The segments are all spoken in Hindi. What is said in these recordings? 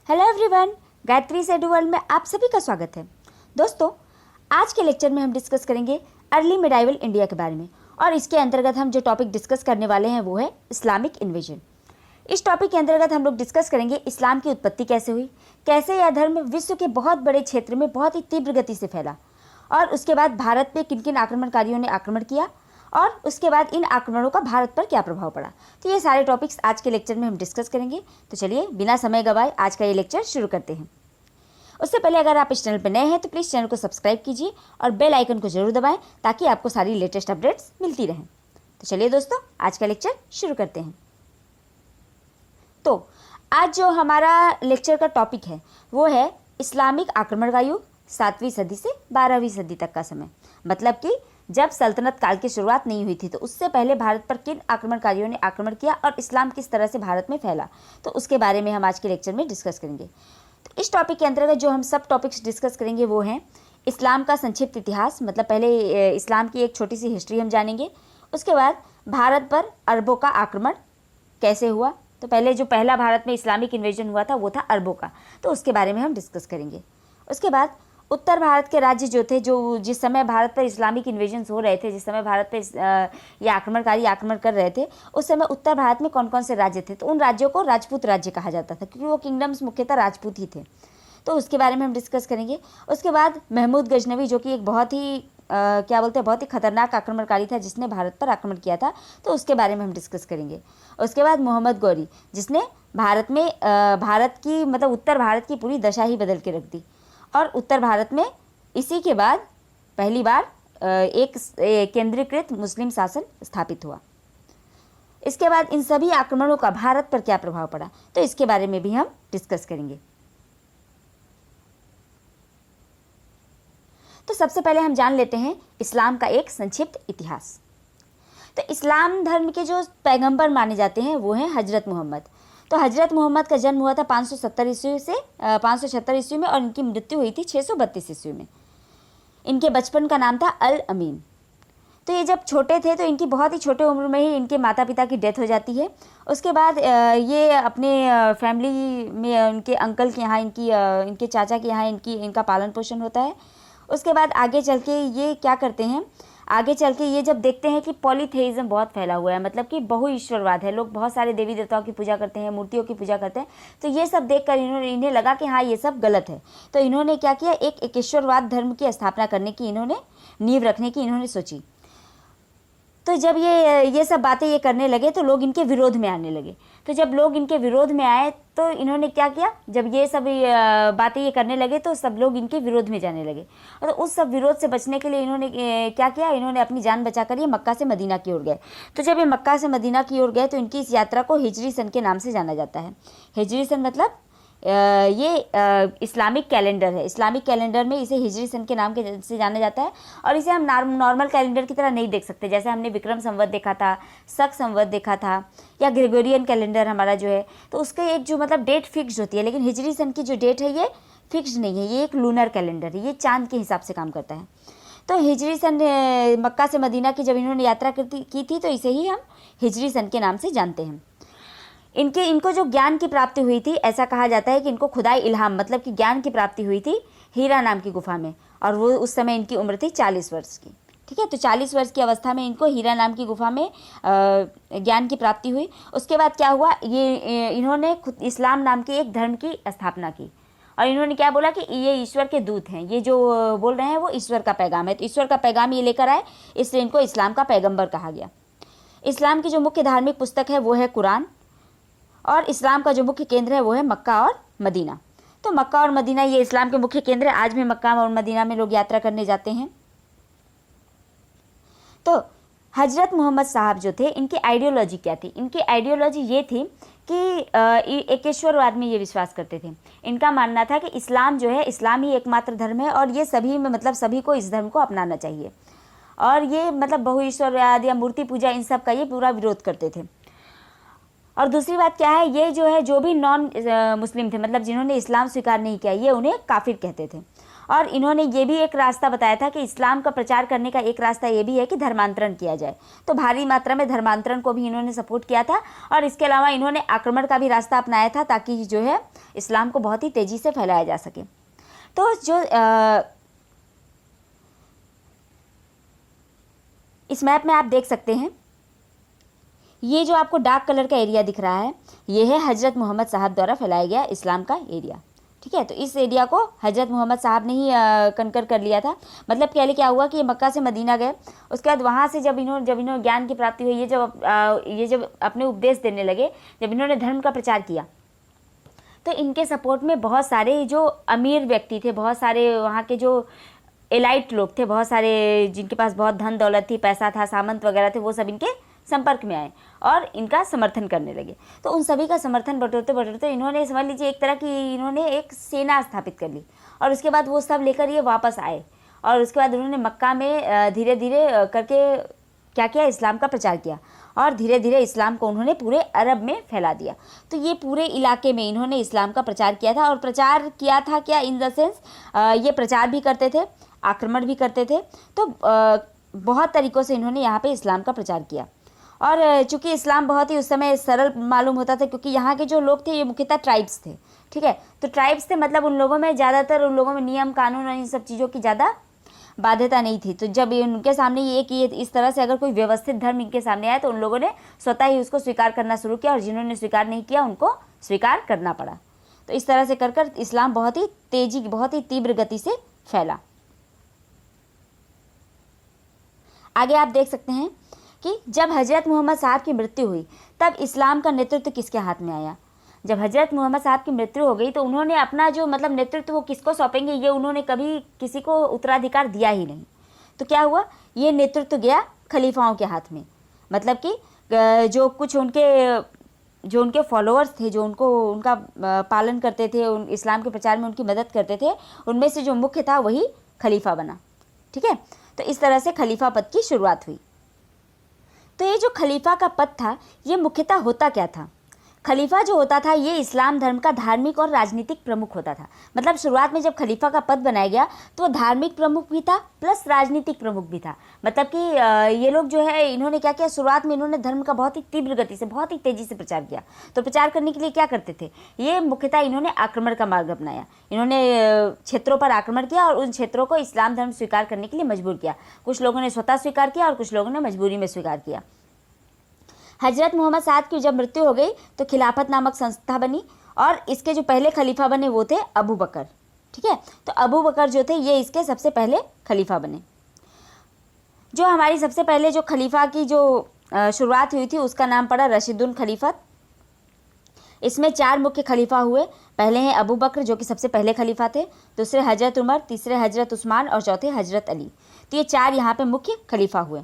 हेलो एवरीवन, गायत्री से एडू वर्ल्ड में आप सभी का स्वागत है। दोस्तों, आज के लेक्चर में हम डिस्कस करेंगे अर्ली मिडाइवल इंडिया के बारे में और इसके अंतर्गत हम जो टॉपिक डिस्कस करने वाले हैं वो है इस्लामिक इन्वेजन। इस टॉपिक के अंतर्गत हम लोग डिस्कस करेंगे इस्लाम की उत्पत्ति कैसे हुई, कैसे यह धर्म विश्व के बहुत बड़े क्षेत्र में बहुत ही तीव्र गति से फैला और उसके बाद भारत पे किन किन आक्रमणकारियों ने आक्रमण किया और उसके बाद इन आक्रमणों का भारत पर क्या प्रभाव पड़ा। तो ये सारे टॉपिक्स आज के लेक्चर में हम डिस्कस करेंगे। तो चलिए बिना समय गवाए आज का ये लेक्चर शुरू करते हैं। उससे पहले अगर आप इस चैनल पर नए हैं तो प्लीज़ चैनल को सब्सक्राइब कीजिए और बेल आइकन को जरूर दबाएं ताकि आपको सारी लेटेस्ट अपडेट्स मिलती रहें। तो चलिए दोस्तों, आज का लेक्चर शुरू करते हैं। तो आज जो हमारा लेक्चर का टॉपिक है वो है इस्लामिक आक्रमण का युग, 7वीं सदी से 12वीं सदी तक का समय। मतलब कि जब सल्तनत काल की शुरुआत नहीं हुई थी तो उससे पहले भारत पर किन आक्रमणकारियों ने आक्रमण किया और इस्लाम किस तरह से भारत में फैला, तो उसके बारे में हम आज के लेक्चर में डिस्कस करेंगे। तो इस टॉपिक के अंतर्गत जो हम सब टॉपिक्स डिस्कस करेंगे वो हैं इस्लाम का संक्षिप्त इतिहास, मतलब पहले इस्लाम की एक छोटी सी हिस्ट्री हम जानेंगे। उसके बाद भारत पर अरबों का आक्रमण कैसे हुआ, तो पहले जो पहला भारत में इस्लामिक इन्वेजन हुआ था वो था अरबों का, तो उसके बारे में हम डिस्कस करेंगे। उसके बाद उत्तर भारत के राज्य जो थे, जो जिस समय भारत पर इस्लामिक इन्वेजन हो रहे थे, जिस समय भारत पर ये आक्रमणकारी आक्रमण कर रहे थे, उस समय उत्तर भारत में कौन कौन से राज्य थे, तो उन राज्यों को राजपूत राज्य कहा जाता था क्योंकि वो किंगडम्स मुख्यतः राजपूत ही थे। तो उसके बारे में हम डिस्कस करेंगे। उसके बाद महमूद गजनवी, जो कि एक बहुत ही बहुत ही खतरनाक आक्रमणकारी था जिसने भारत पर आक्रमण किया था, तो उसके बारे में हम डिस्कस करेंगे। उसके बाद मोहम्मद गौरी, जिसने भारत में भारत की मतलब उत्तर भारत की पूरी दशा ही बदल के रख दी और उत्तर भारत में इसी के बाद पहली बार एक केंद्रीकृत मुस्लिम शासन स्थापित हुआ। इसके बाद इन सभी आक्रमणों का भारत पर क्या प्रभाव पड़ा, तो इसके बारे में भी हम डिस्कस करेंगे। तो सबसे पहले हम जान लेते हैं इस्लाम का एक संक्षिप्त इतिहास। तो इस्लाम धर्म के जो पैगंबर माने जाते हैं वो हैं हजरत मोहम्मद। तो हजरत मोहम्मद का जन्म हुआ था 570 ईस्वी से 576 ईस्वी में और इनकी मृत्यु हुई थी 632 ईस्वी में। इनके बचपन का नाम था अल अमीन। तो ये जब छोटे थे तो इनकी बहुत ही छोटे उम्र में ही इनके माता पिता की डेथ हो जाती है। उसके बाद ये अपने फैमिली में उनके अंकल के यहाँ इनके चाचा के यहाँ इनका पालन पोषण होता है। उसके बाद आगे चल के ये क्या करते हैं, आगे चल के ये जब देखते हैं कि पॉलीथेइज्म बहुत फैला हुआ है, मतलब कि बहु ईश्वरवाद है, लोग बहुत सारे देवी देवताओं की पूजा करते हैं, मूर्तियों की पूजा करते हैं, तो ये सब देखकर इन्हें लगा कि हाँ ये सब गलत है। तो इन्होंने क्या किया, एक एकेश्वरवाद धर्म की स्थापना करने की इन्होंने नींव रखने की इन्होंने सोची। तो जब ये सब बातें ये करने लगे तो लोग इनके विरोध में आने लगे। तो जब लोग इनके विरोध में आए तो इन्होंने क्या किया, जब ये सब बातें ये करने लगे तो सब लोग इनके विरोध में जाने लगे और उस सब विरोध से बचने के लिए इन्होंने क्या किया, इन्होंने अपनी जान बचाकर ये मक्का से मदीना की ओर गए। तो जब ये मक्का से मदीना की ओर गए तो इनकी इस यात्रा को हिजरी सन के नाम से जाना जाता है। हिजरी सन मतलब ये इस्लामिक कैलेंडर है। इस्लामिक कैलेंडर में इसे हिजरी सन के नाम से जाना जाता है और इसे हम नॉर्मल कैलेंडर की तरह नहीं देख सकते। जैसे हमने विक्रम संवत देखा था, शक संवत देखा था या ग्रेगोरियन कैलेंडर हमारा जो है, तो उसके एक जो मतलब डेट फिक्स्ड होती है, लेकिन हिजरी सन की जो डेट है ये फिक्स्ड नहीं है, ये एक लूनर कैलेंडर है, ये चांद के हिसाब से काम करता है। तो हिजरी सन मक्का से मदीना की जब इन्होंने यात्रा की थी तो इसे ही हम हिजरी सन के नाम से जानते हैं। इनको जो ज्ञान की प्राप्ति हुई थी, ऐसा कहा जाता है कि इनको खुदाई इल्हाम मतलब कि ज्ञान की प्राप्ति हुई थी हीरा नाम की गुफा में और वो उस समय इनकी उम्र थी 40 वर्ष की। ठीक है, तो 40 वर्ष की अवस्था में इनको हीरा नाम की गुफा में ज्ञान की प्राप्ति हुई। उसके बाद क्या हुआ, ये इन्होंने खुद इस्लाम नाम के एक धर्म की स्थापना की और इन्होंने क्या बोला कि ये ईश्वर के दूत हैं, ये जो बोल रहे हैं वो ईश्वर का पैगाम है, तो ईश्वर का पैगाम ये लेकर आए, इसलिए इनको इस्लाम का पैगम्बर कहा गया। इस्लाम की जो मुख्य धार्मिक पुस्तक है वो है कुरान और इस्लाम का जो मुख्य केंद्र है वो है मक्का और मदीना। तो मक्का और मदीना ये इस्लाम के मुख्य केंद्र है। आज भी मक्का और मदीना में लोग यात्रा करने जाते हैं। तो हजरत मोहम्मद साहब जो थे, इनकी आइडियोलॉजी क्या थी, इनकी आइडियोलॉजी ये थी कि एकेश्वरवाद में ये विश्वास करते थे। इनका मानना था कि इस्लाम जो है, इस्लाम ही एकमात्र धर्म है और ये सभी में मतलब सभी को इस धर्म को अपनाना चाहिए और ये मतलब बहुईश्वरवाद या मूर्ति पूजा इन सब का ये पूरा विरोध करते थे। और दूसरी बात क्या है, ये जो है जो भी नॉन मुस्लिम थे, मतलब जिन्होंने इस्लाम स्वीकार नहीं किया, ये उन्हें काफिर कहते थे। और इन्होंने ये भी एक रास्ता बताया था कि इस्लाम का प्रचार करने का एक रास्ता ये भी है कि धर्मांतरण किया जाए। तो भारी मात्रा में धर्मांतरण को भी इन्होंने सपोर्ट किया था और इसके अलावा इन्होंने आक्रमण का भी रास्ता अपनाया था ताकि जो है इस्लाम को बहुत ही तेज़ी से फैलाया जा सके। तो जो इस मैप में आप देख सकते हैं, ये जो आपको डार्क कलर का एरिया दिख रहा है, ये है हज़रत मोहम्मद साहब द्वारा फैलाया गया इस्लाम का एरिया। ठीक है, तो इस एरिया को हज़रत मोहम्मद साहब ने ही कनकर कर लिया था। मतलब पहले क्या हुआ कि ये मक्का से मदीना गए, उसके बाद वहाँ से जब इन्होंने ज्ञान की प्राप्ति हुई, ये जब अपने उपदेश देने लगे, जब इन्होंने धर्म का प्रचार किया, तो इनके सपोर्ट में बहुत सारे जो अमीर व्यक्ति थे, बहुत सारे वहाँ के जो एलाइट लोग थे, बहुत सारे जिनके पास बहुत धन दौलत थी, पैसा था, सामंत वगैरह थे, वो सब इनके संपर्क में आए और इनका समर्थन करने लगे। तो उन सभी का समर्थन बटोरते बटोरते इन्होंने, समझ लीजिए एक तरह की इन्होंने एक सेना स्थापित कर ली, और उसके बाद वो सब लेकर ये वापस आए, और उसके बाद उन्होंने मक्का में धीरे धीरे करके क्या किया, इस्लाम का प्रचार किया, और धीरे धीरे इस्लाम को उन्होंने पूरे अरब में फैला दिया। तो ये पूरे इलाके में इन्होंने इस्लाम का प्रचार किया था, और प्रचार किया था क्या, इन द सेंस ये प्रचार भी करते थे, आक्रमण भी करते थे। तो बहुत तरीक़ों से इन्होंने यहाँ पे इस्लाम का प्रचार किया। और चूँकि इस्लाम बहुत ही उस समय सरल मालूम होता था, क्योंकि यहाँ के जो लोग थे ये मुख्यतः ट्राइब्स थे। ठीक है, तो ट्राइब्स थे, मतलब उन लोगों में ज़्यादातर, उन लोगों में नियम कानून और इन सब चीज़ों की ज़्यादा बाध्यता नहीं थी। तो जब उनके सामने ये कि इस तरह से अगर कोई व्यवस्थित धर्म इनके सामने आया, तो उन लोगों ने स्वतः ही उसको स्वीकार करना शुरू किया, और जिन्होंने स्वीकार नहीं किया उनको स्वीकार करना पड़ा। तो इस तरह से कर कर इस्लाम बहुत ही तीव्र गति से फैला। आगे आप देख सकते हैं कि जब हज़रत मोहम्मद साहब की मृत्यु हुई, तब इस्लाम का नेतृत्व किसके हाथ में आया। जब हज़रत मोहम्मद साहब की मृत्यु हो गई, तो उन्होंने अपना जो मतलब नेतृत्व वो किसको सौंपेंगे, ये उन्होंने कभी किसी को उत्तराधिकार दिया ही नहीं। तो क्या हुआ, ये नेतृत्व गया खलीफाओं के हाथ में। मतलब कि जो उनके फॉलोअर्स थे, जो उनका पालन करते थे, इस्लाम के प्रचार में उनकी मदद करते थे, उनमें से जो मुख्य था वही खलीफा बना। ठीक है, तो इस तरह से खलीफा पद की शुरुआत हुई। तो ये जो खलीफा का पद था, ये मुख्यतः होता क्या था। खलीफा जो होता था, ये इस्लाम धर्म का धार्मिक और राजनीतिक प्रमुख होता था। मतलब शुरुआत में जब खलीफा का पद बनाया गया, तो वो धार्मिक प्रमुख भी था प्लस राजनीतिक प्रमुख भी था। मतलब कि ये लोग जो है, इन्होंने क्या किया, शुरुआत में इन्होंने धर्म का बहुत ही तीव्र गति से, बहुत ही तेज़ी से प्रचार किया। तो प्रचार करने के लिए क्या करते थे, ये मुख्यतः इन्होंने आक्रमण का मार्ग अपनाया। इन्होंने क्षेत्रों पर आक्रमण किया और उन क्षेत्रों को इस्लाम धर्म स्वीकार करने के लिए मजबूर किया। कुछ लोगों ने स्वतः स्वीकार किया और कुछ लोगों ने मजबूरी में स्वीकार किया। हज़रत मोहम्मद साहब की जब मृत्यु हो गई, तो खिलाफत नामक संस्था बनी, और इसके जो पहले खलीफा बने वो थे अबू बकर। ठीक है, तो अबू बकर जो थे, ये इसके सबसे पहले खलीफा बने। जो हमारी सबसे पहले जो खलीफा की जो शुरुआत हुई थी, उसका नाम पड़ा रशीदुल खलीफत। इसमें 4 मुख्य खलीफा हुए। पहले हैं अबू बकर, जो कि सबसे पहले खलीफा थे, दूसरे हज़रत उमर, तीसरे हज़रत उस्मान और चौथे हज़रत अली। तो ये 4 यहाँ पे मुख्य खलीफा हुए।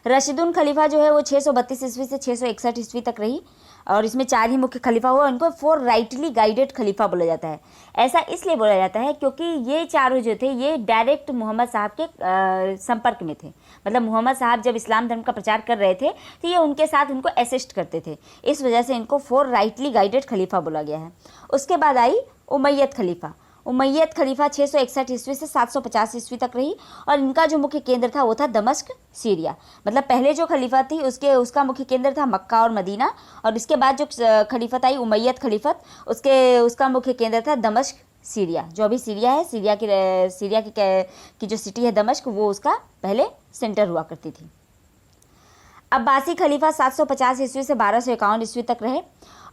रशीदुल खलीफा जो है वो 632 ईस्वी से 661 ईस्वी तक रही, और इसमें 4 ही मुख्य खलीफा हुआ। उनको 4 राइटली गाइडेड खलीफा बोला जाता है। ऐसा इसलिए बोला जाता है क्योंकि ये चारों जो थे, ये डायरेक्ट मोहम्मद साहब के संपर्क में थे। मतलब मोहम्मद साहब जब इस्लाम धर्म का प्रचार कर रहे थे, तो ये उनके साथ उनको असिस्ट करते थे। इस वजह से इनको 4 राइटली गाइडेड खलीफा बोला गया है। उसके बाद आई उमैयद खलीफा। उमैयद खलीफा 661 ईस्वी से 750 ईस्वी तक रही, और इनका जो मुख्य केंद्र था वो था दमिश्क, सीरिया। मतलब पहले जो खलीफा थी उसका मुख्य केंद्र था मक्का और मदीना, और इसके बाद जो खलीफत आई उमैयद खलीफत, उसका मुख्य केंद्र था दमिश्क, सीरिया। जो अभी सीरिया है, सीरिया की जो सिटी है दमिश्क, वो उसका पहले सेंटर हुआ करती थी। अब्बासी खलीफा 750 ईस्वी से 1251 ईस्वी तक रहे,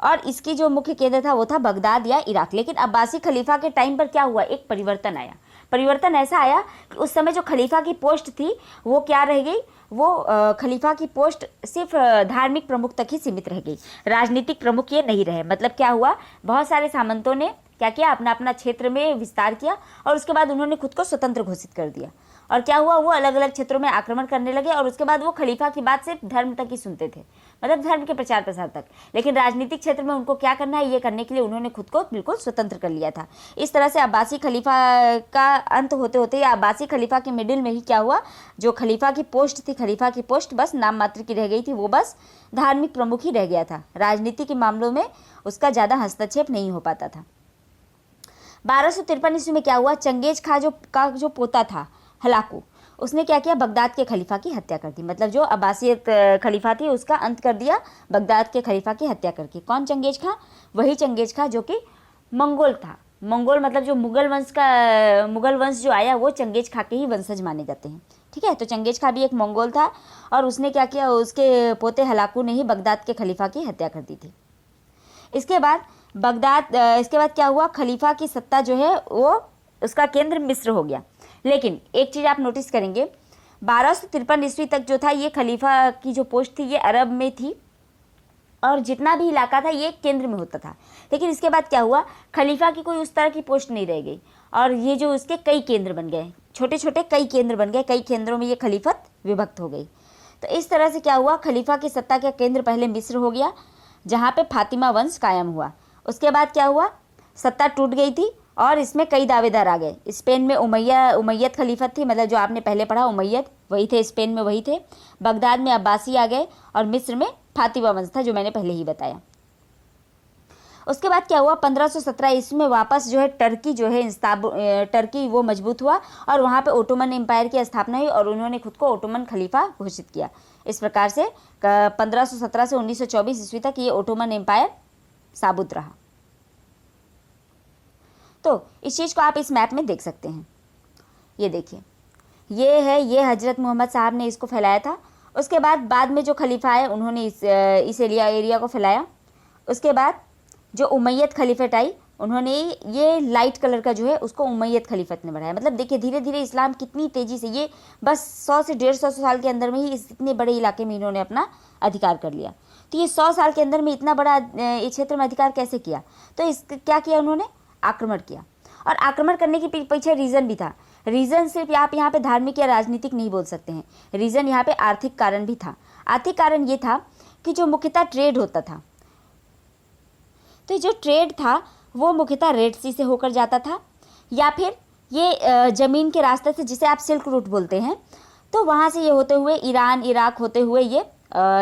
और इसकी जो मुख्य केंद्र था वो था बगदाद या इराक। लेकिन अब्बासी खलीफा के टाइम पर क्या हुआ, एक परिवर्तन आया। परिवर्तन ऐसा आया कि उस समय जो खलीफा की पोस्ट थी वो क्या रह गई, वो खलीफा की पोस्ट सिर्फ धार्मिक प्रमुख तक ही सीमित रह गई, राजनीतिक प्रमुख ये नहीं रहे। मतलब क्या हुआ, बहुत सारे सामंतों ने क्या किया, अपना अपना क्षेत्र में विस्तार किया, और उसके बाद उन्होंने खुद को स्वतंत्र घोषित कर दिया। और क्या हुआ, वो अलग अलग क्षेत्रों में आक्रमण करने लगे, और उसके बाद वो खलीफा की बात सिर्फ धर्म तक ही सुनते थे, मतलब धर्म के प्रचार प्रसार तक। लेकिन राजनीतिक क्षेत्र में उनको क्या करना है, ये करने के लिए उन्होंने खुद को बिल्कुल स्वतंत्र कर लिया था। इस तरह से अब्बासी खलीफा का अंत होते होते, या अब्बासी खलीफा के मिडिल में ही क्या हुआ, जो खलीफा की पोस्ट थी, खलीफा की पोस्ट बस नाम मात्र की रह गई थी, वो बस धार्मिक प्रमुख ही रह गया था। राजनीति के मामलों में उसका ज़्यादा हस्तक्षेप नहीं हो पाता था। 1253 ईस्वी में क्या हुआ, चंगेज खां का जो पोता था हलाकू, उसने क्या किया, बगदाद के खलीफा की हत्या कर दी। मतलब जो अब्बासियत खलीफा थी उसका अंत कर दिया बगदाद के खलीफा की हत्या करके। कौन? चंगेज खां। वही चंगेज खां जो कि मंगोल था। मंगोल मतलब जो मुगल वंश जो आया वो चंगेज खां के ही वंशज माने जाते हैं। ठीक है, तो चंगेज खां भी एक मंगोल था और उसने क्या किया, उसके पोते हलाकू ने ही बगदाद के खलीफा की हत्या कर दी थी। इसके बाद क्या हुआ, खलीफा की सत्ता जो है वो उसका केंद्र मिस्र हो गया। लेकिन एक चीज़ आप नोटिस करेंगे, 1253 ईस्वी तक जो था ये खलीफा की जो पोस्ट थी ये अरब में थी और जितना भी इलाका था ये केंद्र में होता था। लेकिन इसके बाद क्या हुआ, खलीफा की कोई उस तरह की पोस्ट नहीं रह गई और ये जो उसके कई केंद्र बन गए, छोटे छोटे कई केंद्र बन गए, कई केंद्रों में ये खलीफत विभक्त हो गई। तो इस तरह से क्या हुआ, खलीफा की सत्ता का केंद्र पहले मिस्र हो गया जहाँ पे फातिमा वंश कायम हुआ। उसके बाद क्या हुआ, सत्ता टूट गई थी और इसमें कई दावेदार आ गए। स्पेन में उमैयद खलीफत थी, मतलब जो आपने पहले पढ़ा उमैयद वही थे, स्पेन में वही थे। बगदाद में अब्बासी आ गए और मिस्र में फातिमा वंश था जो मैंने पहले ही बताया। उसके बाद क्या हुआ, 1517 ईस्वी में वापस जो है टर्की वो मजबूत हुआ और वहाँ पे ओटोमन एम्पायर की स्थापना हुई और उन्होंने खुद को ओटोमन खलीफा घोषित किया। इस प्रकार से 1517 से 1924 ईस्वी तक ये ओटोमन एम्पायर साबुत रहा। तो इस चीज़ को आप इस मैप में देख सकते हैं। ये देखिए, ये हजरत मोहम्मद साहब ने इसको फैलाया था। उसके बाद में जो खलीफा आए उन्होंने इस एरिया को फैलाया। उसके बाद जो उमैयद खलीफत आई उन्होंने ये लाइट कलर का जो है उसको उमैयद खलीफत ने बढ़ाया। मतलब देखिए धीरे धीरे इस्लाम कितनी तेज़ी से, ये बस 100 से 150 साल के अंदर में ही इस इतने बड़े इलाके में इन्होंने अपना अधिकार कर लिया। तो ये 100 साल के अंदर में इतना बड़ा इस क्षेत्र में अधिकार कैसे किया? तो क्या किया उन्होंने, आक्रमण किया। और आक्रमण करने के पीछे रीज़न भी था। रीज़न सिर्फ आप यहाँ पे धार्मिक या राजनीतिक नहीं बोल सकते हैं, रीज़न यहाँ पे आर्थिक कारण भी था। आर्थिक कारण ये था कि जो मुख्यतः ट्रेड होता था, तो जो ट्रेड था वो मुख्यतः रेड सी से होकर जाता था या फिर ये ज़मीन के रास्ते से जिसे आप सिल्क रूट बोलते हैं, तो वहाँ से ये होते हुए ईरान इराक होते हुए ये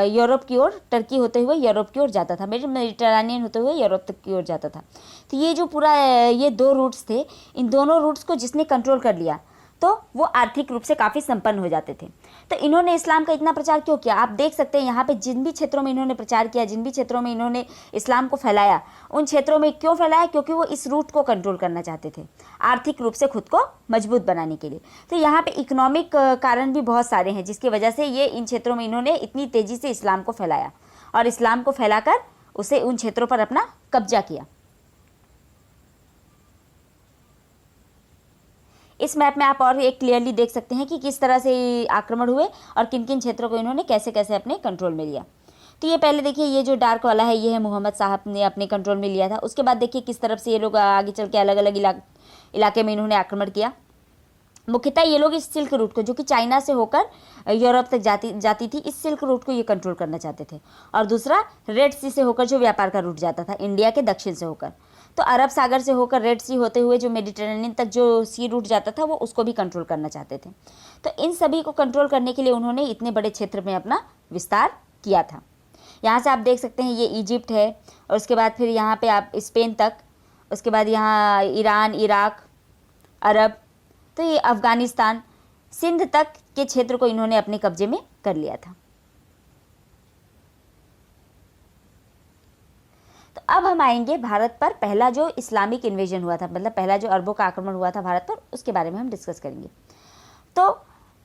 यूरोप की ओर, टर्की होते हुए यूरोप की ओर जाता था, मेडिटेरेनियन होते हुए यूरोप तक की ओर जाता था। तो ये जो पूरा ये 2 रूट्स थे, इन दोनों रूट्स को जिसने कंट्रोल कर लिया तो वो आर्थिक रूप से काफ़ी संपन्न हो जाते थे। तो इन्होंने इस्लाम का इतना प्रचार क्यों किया? आप देख सकते हैं यहाँ पे जिन भी क्षेत्रों में इन्होंने प्रचार किया, जिन भी क्षेत्रों में इन्होंने इस्लाम को फैलाया, उन क्षेत्रों में क्यों फैलाया? क्योंकि वो इस रूट को कंट्रोल करना चाहते थे, आर्थिक रूप से खुद को मजबूत बनाने के लिए। तो यहाँ पे इकोनॉमिक कारण भी बहुत सारे हैं जिसकी वजह से ये इन क्षेत्रों में इन्होंने इतनी तेज़ी से इस्लाम को फैलाया और इस्लाम को फैलाकर उसे उन क्षेत्रों पर अपना कब्जा किया। इस मैप में आप और एक क्लियरली देख सकते हैं कि किस तरह से आक्रमण हुए और किन किन क्षेत्रों को इन्होंने कैसे कैसे अपने कंट्रोल में लिया। तो ये पहले देखिए, ये जो डार्क वाला है ये है मोहम्मद साहब ने अपने कंट्रोल में लिया था। उसके बाद देखिए किस तरफ से ये लोग आगे चल के अलग अलग इलाके में इन्होंने आक्रमण किया। मुख्यतः ये लोग इस सिल्क रूट को, जो कि चाइना से होकर यूरोप तक जाती थी, इस सिल्क रूट को ये कंट्रोल करना चाहते थे। और दूसरा रेड सी से होकर जो व्यापार का रूट जाता था इंडिया के दक्षिण से होकर, तो अरब सागर से होकर रेड सी होते हुए जो मेडिटेरेनियन तक जो सी रूट जाता था वो उसको भी कंट्रोल करना चाहते थे। तो इन सभी को कंट्रोल करने के लिए उन्होंने इतने बड़े क्षेत्र में अपना विस्तार किया था। यहाँ से आप देख सकते हैं ये इजिप्ट है और उसके बाद फिर यहाँ पे आप स्पेन तक, उसके बाद यहाँ ईरान इराक अरब, तो ये अफ़गानिस्तान सिंध तक के क्षेत्र को इन्होंने अपने कब्जे में कर लिया था। तो अब हम आएंगे भारत पर पहला जो इस्लामिक इन्वेजन हुआ था, मतलब पहला जो अरबों का आक्रमण हुआ था भारत पर, उसके बारे में हम डिस्कस करेंगे। तो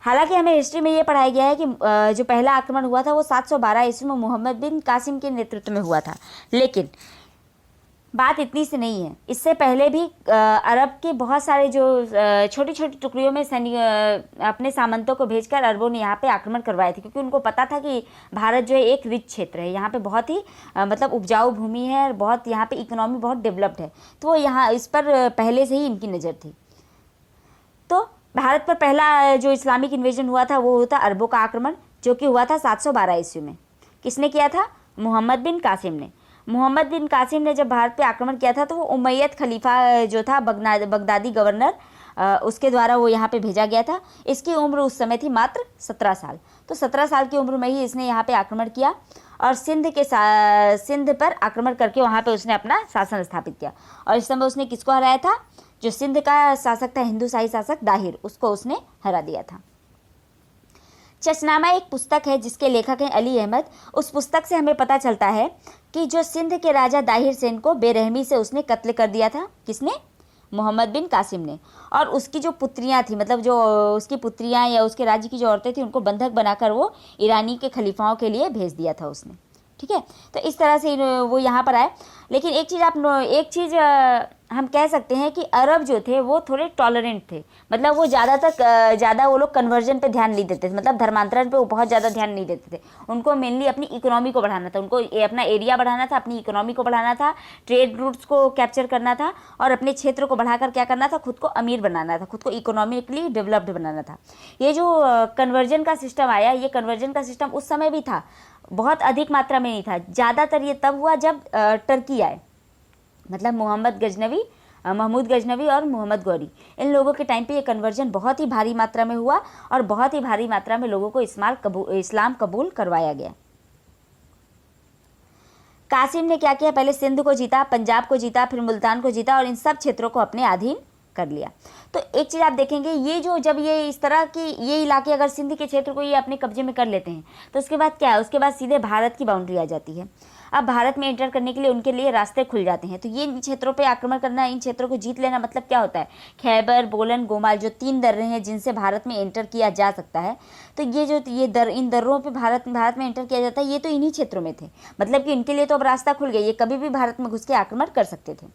हालांकि हमें हिस्ट्री में ये पढ़ाया गया है कि जो पहला आक्रमण हुआ था वो 712 ईस्वी में मोहम्मद बिन कासिम के नेतृत्व में हुआ था। लेकिन बात इतनी सी नहीं है, इससे पहले भी अरब के बहुत सारे जो छोटी छोटी टुकड़ियों में अपने सामंतों को भेजकर अरबों ने यहाँ पे आक्रमण करवाए थे, क्योंकि उनको पता था कि भारत जो है एक रिच क्षेत्र है, यहाँ पे बहुत ही मतलब उपजाऊ भूमि है और बहुत यहाँ पे इकोनॉमी बहुत डेवलप्ड है, तो वो यहाँ इस पर पहले से ही इनकी नज़र थी। तो भारत पर पहला जो इस्लामिक इन्वेजन हुआ था वो होता अरबों का आक्रमण, जो कि हुआ था 712 ईस्वी में। किसने किया था? मोहम्मद बिन कासिम ने। मोहम्मद बिन कासिम ने जब भारत पे आक्रमण किया था तो वो उमैयद खलीफा जो था बगदादी गवर्नर, उसके द्वारा वो यहाँ पे भेजा गया था। इसकी उम्र उस समय थी मात्र 17 साल। तो 17 साल की उम्र में ही इसने यहाँ पे आक्रमण किया और सिंध पर आक्रमण करके वहाँ पे उसने अपना शासन स्थापित किया। और इस समय उसने किसको हराया था? जो सिंध का शासक था, हिंदू शाही शासक दाहिर, उसको उसने हरा दिया था। चचनामा एक पुस्तक है जिसके लेखक हैं अली अहमद। उस पुस्तक से हमें पता चलता है कि जो सिंध के राजा दाहिर सेन को बेरहमी से उसने कत्ल कर दिया था। किसने? मोहम्मद बिन कासिम ने। और उसकी जो पुत्रियां थी, मतलब जो उसकी पुत्रियां या उसके राज्य की जो औरतें थी, उनको बंधक बनाकर वो ईरानी के खलीफाओं के लिए भेज दिया था उसने। ठीक है, तो इस तरह से वो यहाँ पर आए। लेकिन एक चीज़ हम कह सकते हैं कि अरब जो थे वो थोड़े टॉलरेंट थे, मतलब वो ज़्यादा वो लोग कन्वर्जन पे ध्यान नहीं देते थे, मतलब धर्मांतरण पे वो बहुत ज़्यादा ध्यान नहीं देते थे। उनको मेनली अपनी इकोनॉमी को बढ़ाना था, उनको अपना एरिया बढ़ाना था, अपनी इकोनॉमी को बढ़ाना था, ट्रेड रूट्स को कैप्चर करना था और अपने क्षेत्र को बढ़ाकर क्या करना था, खुद को अमीर बनाना था, खुद को इकोनॉमिकली डेवलप्ड बनाना था। ये जो कन्वर्जन का सिस्टम आया, ये कन्वर्जन का सिस्टम उस समय भी था, बहुत अधिक मात्रा में नहीं था। ज़्यादातर ये तब हुआ जब टर्की आए, मतलब महमूद गजनवी और मोहम्मद गौरी, इन लोगों के टाइम पे ये कन्वर्जन बहुत ही भारी मात्रा में हुआ और बहुत ही भारी मात्रा में लोगों को इस्लाम कबूल करवाया गया। कासिम ने क्या किया, पहले सिंध को जीता, पंजाब को जीता, फिर मुल्तान को जीता और इन सब क्षेत्रों को अपने अधीन कर लिया। तो एक चीज़ आप देखेंगे, ये जो जब ये इस तरह की ये इलाके अगर सिंध के क्षेत्र को ये अपने कब्जे में कर लेते हैं तो उसके बाद क्या है, उसके बाद सीधे भारत की बाउंड्री आ जाती है। अब भारत में एंटर करने के लिए उनके लिए रास्ते खुल जाते हैं। तो ये इन क्षेत्रों पे आक्रमण करना, इन क्षेत्रों को जीत लेना, मतलब क्या होता है, खैबर, बोलन, गोमाल जो 3 दर्रे हैं जिनसे भारत में एंटर किया जा सकता है, तो इन दर्रों पे भारत में एंटर किया जाता है, ये तो इन्हीं क्षेत्रों में थे। मतलब कि इनके लिए तो अब रास्ता खुल गया, ये कभी भी भारत में घुस के आक्रमण कर सकते थे।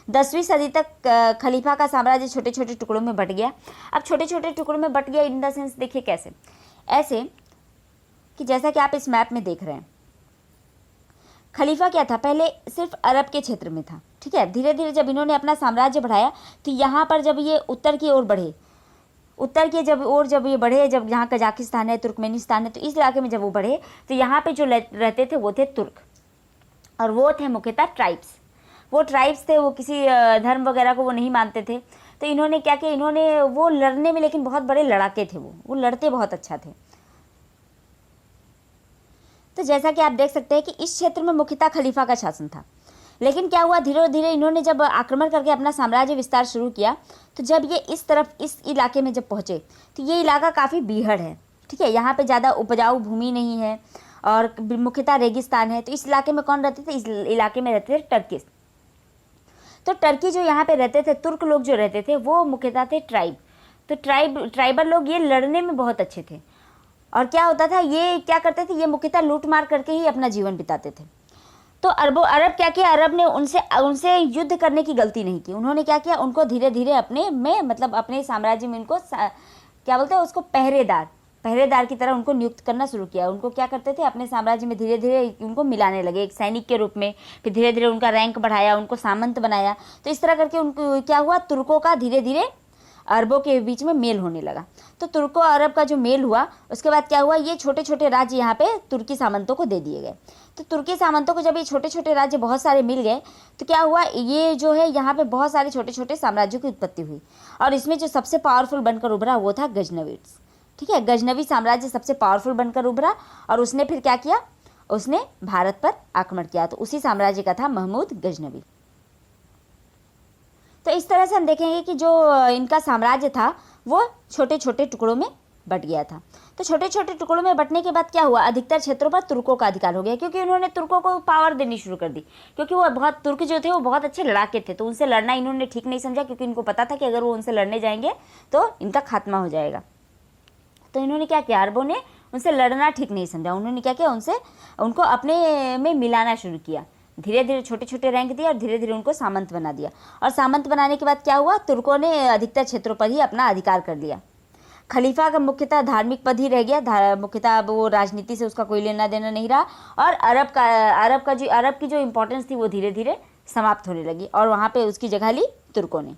10वीं सदी तक खलीफा का साम्राज्य छोटे छोटे टुकड़ों में बट गया। अब छोटे छोटे टुकड़ों में बट गया इन द सेंस, देखिए कैसे, ऐसे कि जैसा कि आप इस मैप में देख रहे हैं, खलीफा क्या था, पहले सिर्फ अरब के क्षेत्र में था। ठीक है, धीरे धीरे जब इन्होंने अपना साम्राज्य बढ़ाया तो यहाँ पर जब ये उत्तर की ओर बढ़े, जब ये बढ़े, जब यहाँ कजाकिस्तान है, तुर्कमेनिस्तान है, तो इस इलाके में जब वो बढ़े तो यहाँ पे जो रहते थे वो थे तुर्क, और वो थे मुख्यतः ट्राइब्स। वो ट्राइब्स थे, वो किसी धर्म वगैरह को वो नहीं मानते थे। तो इन्होंने क्या किया, इन्होंने वो लड़ने में, लेकिन बहुत बड़े लड़ाके थे, वो लड़ते बहुत अच्छा थे। तो जैसा कि आप देख सकते हैं कि इस क्षेत्र में मुख्यतः खलीफा का शासन था। लेकिन क्या हुआ, धीरे धीरे इन्होंने जब आक्रमण करके अपना साम्राज्य विस्तार शुरू किया, तो जब ये इस इलाके में जब पहुँचे तो ये इलाका काफ़ी बीहड़ है। ठीक है, यहाँ पे ज़्यादा उपजाऊ भूमि नहीं है और मुख्यतः रेगिस्तान है। तो इस इलाके में कौन रहते थे, इस इलाके में रहते थे टर्किस। तो टर्की जो यहाँ पे रहते थे, तुर्क लोग जो रहते थे, वो मुख्यतः थे ट्राइब। तो ट्राइबल लोग ये लड़ने में बहुत अच्छे थे। और क्या होता था, ये क्या करते थे, ये मुख्यतः लूट मार करके ही अपना जीवन बिताते थे। तो अरब क्या किया, अरब ने उनसे युद्ध करने की गलती नहीं की। उन्होंने क्या किया, उनको धीरे धीरे अपने साम्राज्य में उनको क्या बोलते हैं उसको, पहरेदार की तरह उनको नियुक्त करना शुरू किया। उनको क्या करते थे, अपने साम्राज्य में धीरे धीरे उनको मिलाने लगे एक सैनिक के रूप में, फिर धीरे धीरे उनका रैंक बढ़ाया, उनको सामंत बनाया। तो इस तरह करके उनको क्या हुआ, तुर्कों का धीरे धीरे अरबों के बीच में मेल होने लगा। तो तुर्को अरब का जो मेल हुआ, उसके बाद क्या हुआ, ये छोटे छोटे राज्य यहाँ पे तुर्की सामंतों को दे दिए गए। तो तुर्की सामंतों को जब ये छोटे छोटे राज्य बहुत सारे मिल गए तो क्या हुआ, ये जो है यहाँ पे बहुत सारे छोटे छोटे साम्राज्यों की उत्पत्ति हुई। और इसमें जो सबसे पावरफुल बनकर उभरा वो था गजनवीड्स। ठीक है, गजनवी साम्राज्य सबसे पावरफुल बनकर उभरा और उसने फिर क्या किया, उसने भारत पर आक्रमण किया। तो उसी साम्राज्य का था महमूद गजनवी। तो इस तरह से हम देखेंगे कि जो इनका साम्राज्य था वो छोटे छोटे टुकड़ों में बट गया था। तो छोटे छोटे टुकड़ों में बटने के बाद क्या हुआ, अधिकतर क्षेत्रों पर तुर्कों का अधिकार हो गया, क्योंकि उन्होंने तुर्कों को पावर देनी शुरू कर दी। क्योंकि वो तुर्क जो थे वो बहुत अच्छे लड़ाके थे, तो उनसे लड़ना इन्होंने ठीक नहीं समझा, क्योंकि इनको पता था कि अगर वो उनसे लड़ने जाएंगे तो इनका खात्मा हो जाएगा। तो इन्होंने क्या किया, अरबों ने उनसे लड़ना ठीक नहीं समझा। उन्होंने क्या किया, उनको अपने में मिलाना शुरू किया। धीरे धीरे छोटे छोटे रैंक दिए और धीरे धीरे उनको सामंत बना दिया। और सामंत बनाने के बाद क्या हुआ, तुर्कों ने अधिकतर क्षेत्रों पर ही अपना अधिकार कर लिया। खलीफा का मुख्यतः धार्मिक पद ही रह गया, मुख्यतः अब वो राजनीति से उसका कोई लेना देना नहीं रहा। और अरब की जो इम्पोर्टेंस थी वो धीरे धीरे समाप्त होने लगी और वहाँ पे उसकी जगह ली तुर्कों ने।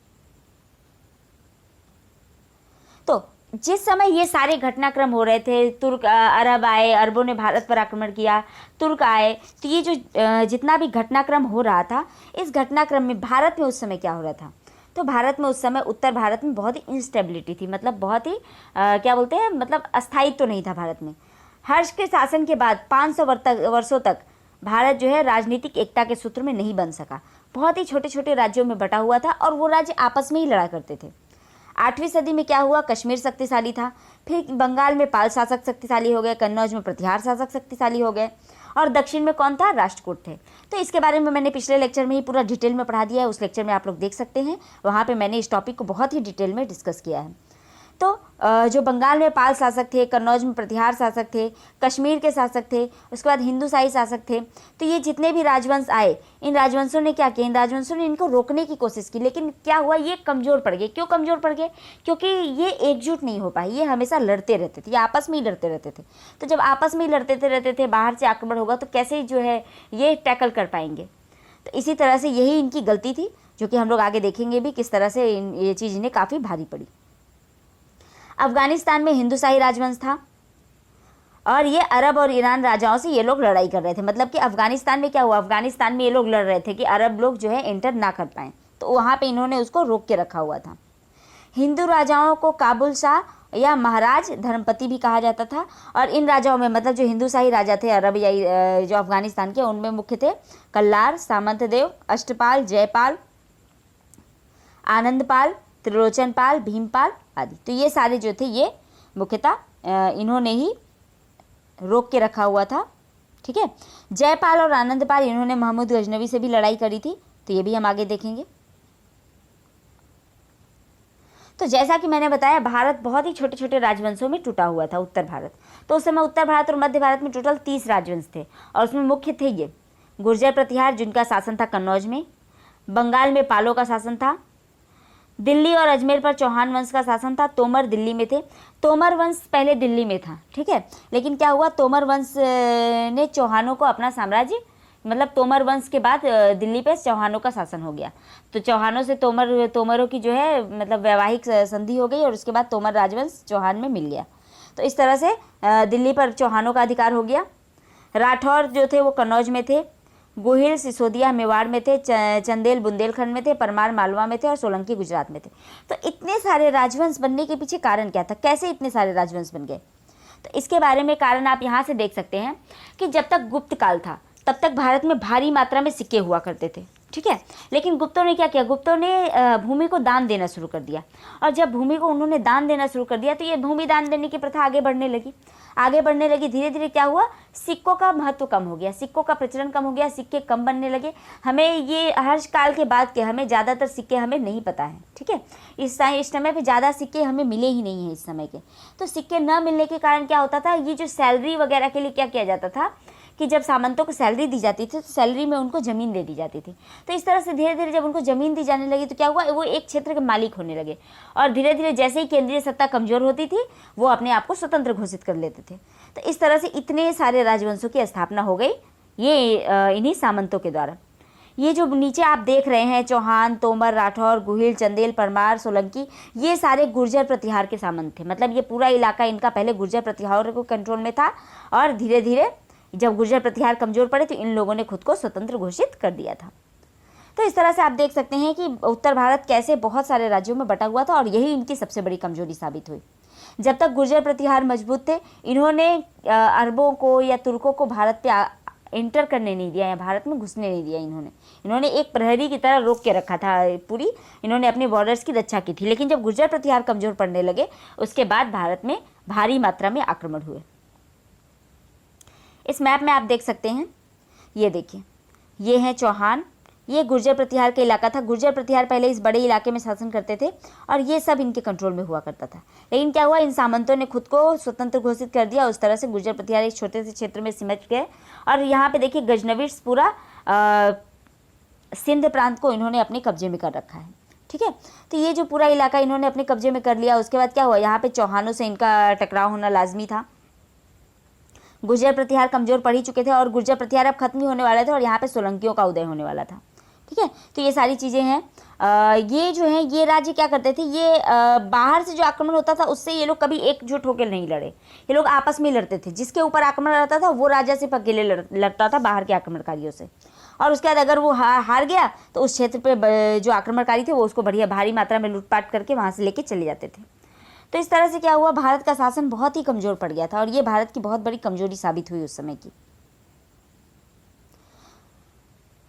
तो जिस समय ये सारे घटनाक्रम हो रहे थे, अरब आए, अरबों ने भारत पर आक्रमण किया, तुर्क आए, तो ये जो जितना भी घटनाक्रम हो रहा था, इस घटनाक्रम में भारत में उस समय क्या हो रहा था, तो भारत में उस समय उत्तर भारत में बहुत ही इंस्टेबिलिटी थी। मतलब बहुत ही क्या बोलते हैं, मतलब अस्थायित्व तो नहीं था भारत में। हर्ष के शासन के बाद 500 वर्षों तक भारत जो है राजनीतिक एकता के सूत्र में नहीं बन सका। बहुत ही छोटे छोटे राज्यों में बटा हुआ था और वो राज्य आपस में ही लड़ा करते थे। 8वीं सदी में क्या हुआ, कश्मीर शक्तिशाली था, फिर बंगाल में पाल शासक शक्तिशाली हो गए, कन्नौज में प्रतिहार शासक शक्तिशाली हो गए, और दक्षिण में कौन था? राष्ट्रकूट थे। तो इसके बारे में मैंने पिछले लेक्चर में ही पूरा डिटेल में पढ़ा दिया है, उस लेक्चर में आप लोग देख सकते हैं, वहाँ पे मैंने इस टॉपिक को बहुत ही डिटेल में डिस्कस किया है। तो जो बंगाल में पाल शासक थे, कन्नौज में प्रतिहार शासक थे, कश्मीर के शासक थे, उसके बाद हिंदूशाही शासक थे। तो ये जितने भी राजवंश आए, इन राजवंशों ने क्या किया? इन राजवंशों ने इनको रोकने की कोशिश की, लेकिन क्या हुआ? ये कमज़ोर पड़ गए। क्यों कमज़ोर पड़ गए? क्योंकि ये एकजुट नहीं हो पाए, ये हमेशा लड़ते रहते थे, ये आपस में ही लड़ते रहते थे। तो जब आपस में ही लड़ते रहते थे, बाहर से आक्रमण होगा तो कैसे जो है ये टैकल कर पाएंगे? तो इसी तरह से यही इनकी गलती थी, जो कि हम लोग आगे देखेंगे भी किस तरह से ये चीज़ इन्हें काफ़ी भारी पड़ी। अफगानिस्तान में हिंदूशाही राजवंश था और ये अरब और ईरान राजाओं से ये लोग लड़ाई कर रहे थे। मतलब कि अफगानिस्तान में क्या हुआ? अफगानिस्तान में ये लोग लड़ रहे थे कि अरब लोग जो है एंटर ना कर पाएँ, तो वहाँ पे इन्होंने उसको रोक के रखा हुआ था। हिंदू राजाओं को काबुल शाह या महाराज धर्मपति भी कहा जाता था, और इन राजाओं में मतलब जो हिंदूशाही राजा थे अरब या जो अफगानिस्तान के, उनमें मुख्य थे कल्लार, सामंतदेव, अष्टपाल, जयपाल, आनंदपाल, त्रिलोचनपाल, भीमपाल आदि। तो ये सारे जो थे ये मुख्यतः इन्होंने ही रोक के रखा हुआ था। ठीक है, जयपाल और आनंदपाल इन्होंने महमूद गजनवी से भी लड़ाई करी थी, तो ये भी हम आगे देखेंगे। तो जैसा कि मैंने बताया, भारत बहुत ही छोटे छोटे राजवंशों में टूटा हुआ था, उत्तर भारत। तो उस समय उत्तर भारत और मध्य भारत में टोटल 30 राजवंश थे, और उसमें मुख्य थे ये गुर्जर प्रतिहार, जिनका शासन था कन्नौज में। बंगाल में पालों का शासन था। दिल्ली और अजमेर पर चौहान वंश का शासन था। तोमर दिल्ली में थे। तोमर वंश पहले दिल्ली में था, ठीक है, लेकिन क्या हुआ? तोमर वंश ने चौहानों को अपना साम्राज्य, मतलब तोमर वंश के बाद दिल्ली पे चौहानों का शासन हो गया। तो चौहानों से तोमरों की जो है मतलब वैवाहिक संधि हो गई, और उसके बाद तोमर राजवंश चौहान में मिल गया। तो इस तरह से दिल्ली पर चौहानों का अधिकार हो गया। राठौर जो थे वो कन्नौज में थे। गोहिल सिसोदिया मेवाड़ में थे। चंदेल बुंदेलखंड में थे। परमार मालवा में थे, और सोलंकी गुजरात में थे। तो इतने सारे राजवंश बनने के पीछे कारण क्या था? कैसे इतने सारे राजवंश बन गए? तो इसके बारे में कारण आप यहाँ से देख सकते हैं कि जब तक गुप्त काल था तब तक भारत में भारी मात्रा में सिक्के हुआ करते थे, ठीक है, लेकिन गुप्तों ने क्या किया? गुप्तों ने भूमि को दान देना शुरू कर दिया, और जब भूमि को उन्होंने दान देना शुरू कर दिया तो ये भूमि दान देने की प्रथा आगे बढ़ने लगी। धीरे धीरे क्या हुआ? सिक्कों का महत्व कम हो गया, सिक्कों का प्रचलन कम हो गया, सिक्के कम बनने लगे। हमें ये हर्ष काल के बाद के हमें ज़्यादातर सिक्के हमें नहीं पता है, ठीक है, इस समय पे ज़्यादा सिक्के हमें मिले ही नहीं हैं इस समय के। तो सिक्के न मिलने के कारण क्या होता था? ये जो सैलरी वगैरह के लिए क्या किया जाता था कि जब सामंतों को सैलरी दी जाती थी तो सैलरी में उनको ज़मीन दे दी जाती थी। तो इस तरह से धीरे धीरे जब उनको ज़मीन दी जाने लगी तो क्या हुआ? वो एक क्षेत्र के मालिक होने लगे, और धीरे धीरे जैसे ही केंद्रीय सत्ता कमज़ोर होती थी वो अपने आप को स्वतंत्र घोषित कर लेते थे। तो इस तरह से इतने सारे राजवंशों की स्थापना हो गई ये इन्हीं सामंतों के द्वारा। ये जो नीचे आप देख रहे हैं, चौहान, तोमर, राठौर, गुहिल, चंदेल, परमार, सोलंकी, ये सारे गुर्जर प्रतिहार के सामंत थे। मतलब ये पूरा इलाका इनका पहले गुर्जर प्रतिहार को कंट्रोल में था, और धीरे धीरे जब गुर्जर प्रतिहार कमज़ोर पड़े तो इन लोगों ने खुद को स्वतंत्र घोषित कर दिया था। तो इस तरह से आप देख सकते हैं कि उत्तर भारत कैसे बहुत सारे राज्यों में बटा हुआ था, और यही इनकी सबसे बड़ी कमजोरी साबित हुई। जब तक गुर्जर प्रतिहार मजबूत थे, इन्होंने अरबों को या तुर्कों को भारत पे एंटर करने नहीं दिया या भारत में घुसने नहीं दिया। इन्होंने एक प्रहरी की तरह रोक के रखा था पूरी, इन्होंने अपने बॉर्डर्स की रक्षा की थी। लेकिन जब गुर्जर प्रतिहार कमज़ोर पड़ने लगे उसके बाद भारत में भारी मात्रा में आक्रमण हुए। इस मैप में आप देख सकते हैं, ये देखिए, ये हैं चौहान, ये गुर्जर प्रतिहार का इलाका था। गुर्जर प्रतिहार पहले इस बड़े इलाके में शासन करते थे और ये सब इनके कंट्रोल में हुआ करता था। लेकिन क्या हुआ, इन सामंतों ने खुद को स्वतंत्र घोषित कर दिया। उस तरह से गुर्जर प्रतिहार एक छोटे से क्षेत्र में सिमट गए। और यहाँ पे देखिए गजनवीस पूरा सिंध प्रांत को इन्होंने अपने कब्जे में कर रखा है, ठीक है। तो ये जो पूरा इलाका इन्होंने अपने कब्जे में कर लिया। उसके बाद क्या हुआ, यहाँ पे चौहानों से इनका टकराव होना लाजमी था। गुर्जर प्रतिहार कमज़ोर पड़ ही चुके थे और गुर्जर प्रतिहार अब खत्म ही होने वाले थे और यहाँ पे सोलंकियों का उदय होने वाला था, ठीक है। तो ये सारी चीज़ें हैं। ये जो है ये राज्य क्या करते थे, ये बाहर से जो आक्रमण होता था उससे ये लोग कभी एकजुट होकर नहीं लड़े, ये लोग आपस में लड़ते थे। जिसके ऊपर आक्रमण रहता था वो राजा सिर्फ अकेले लड़ता था बाहर के आक्रमणकारियों से। और उसके बाद अगर वो हार गया तो उस क्षेत्र पे जो आक्रमणकारी थे वो उसको बढ़िया भारी मात्रा में लूटपाट करके वहाँ से लेके चले जाते थे। तो इस तरह से क्या हुआ, भारत का शासन बहुत ही कमज़ोर पड़ गया था और ये भारत की बहुत बड़ी कमजोरी साबित हुई उस समय की।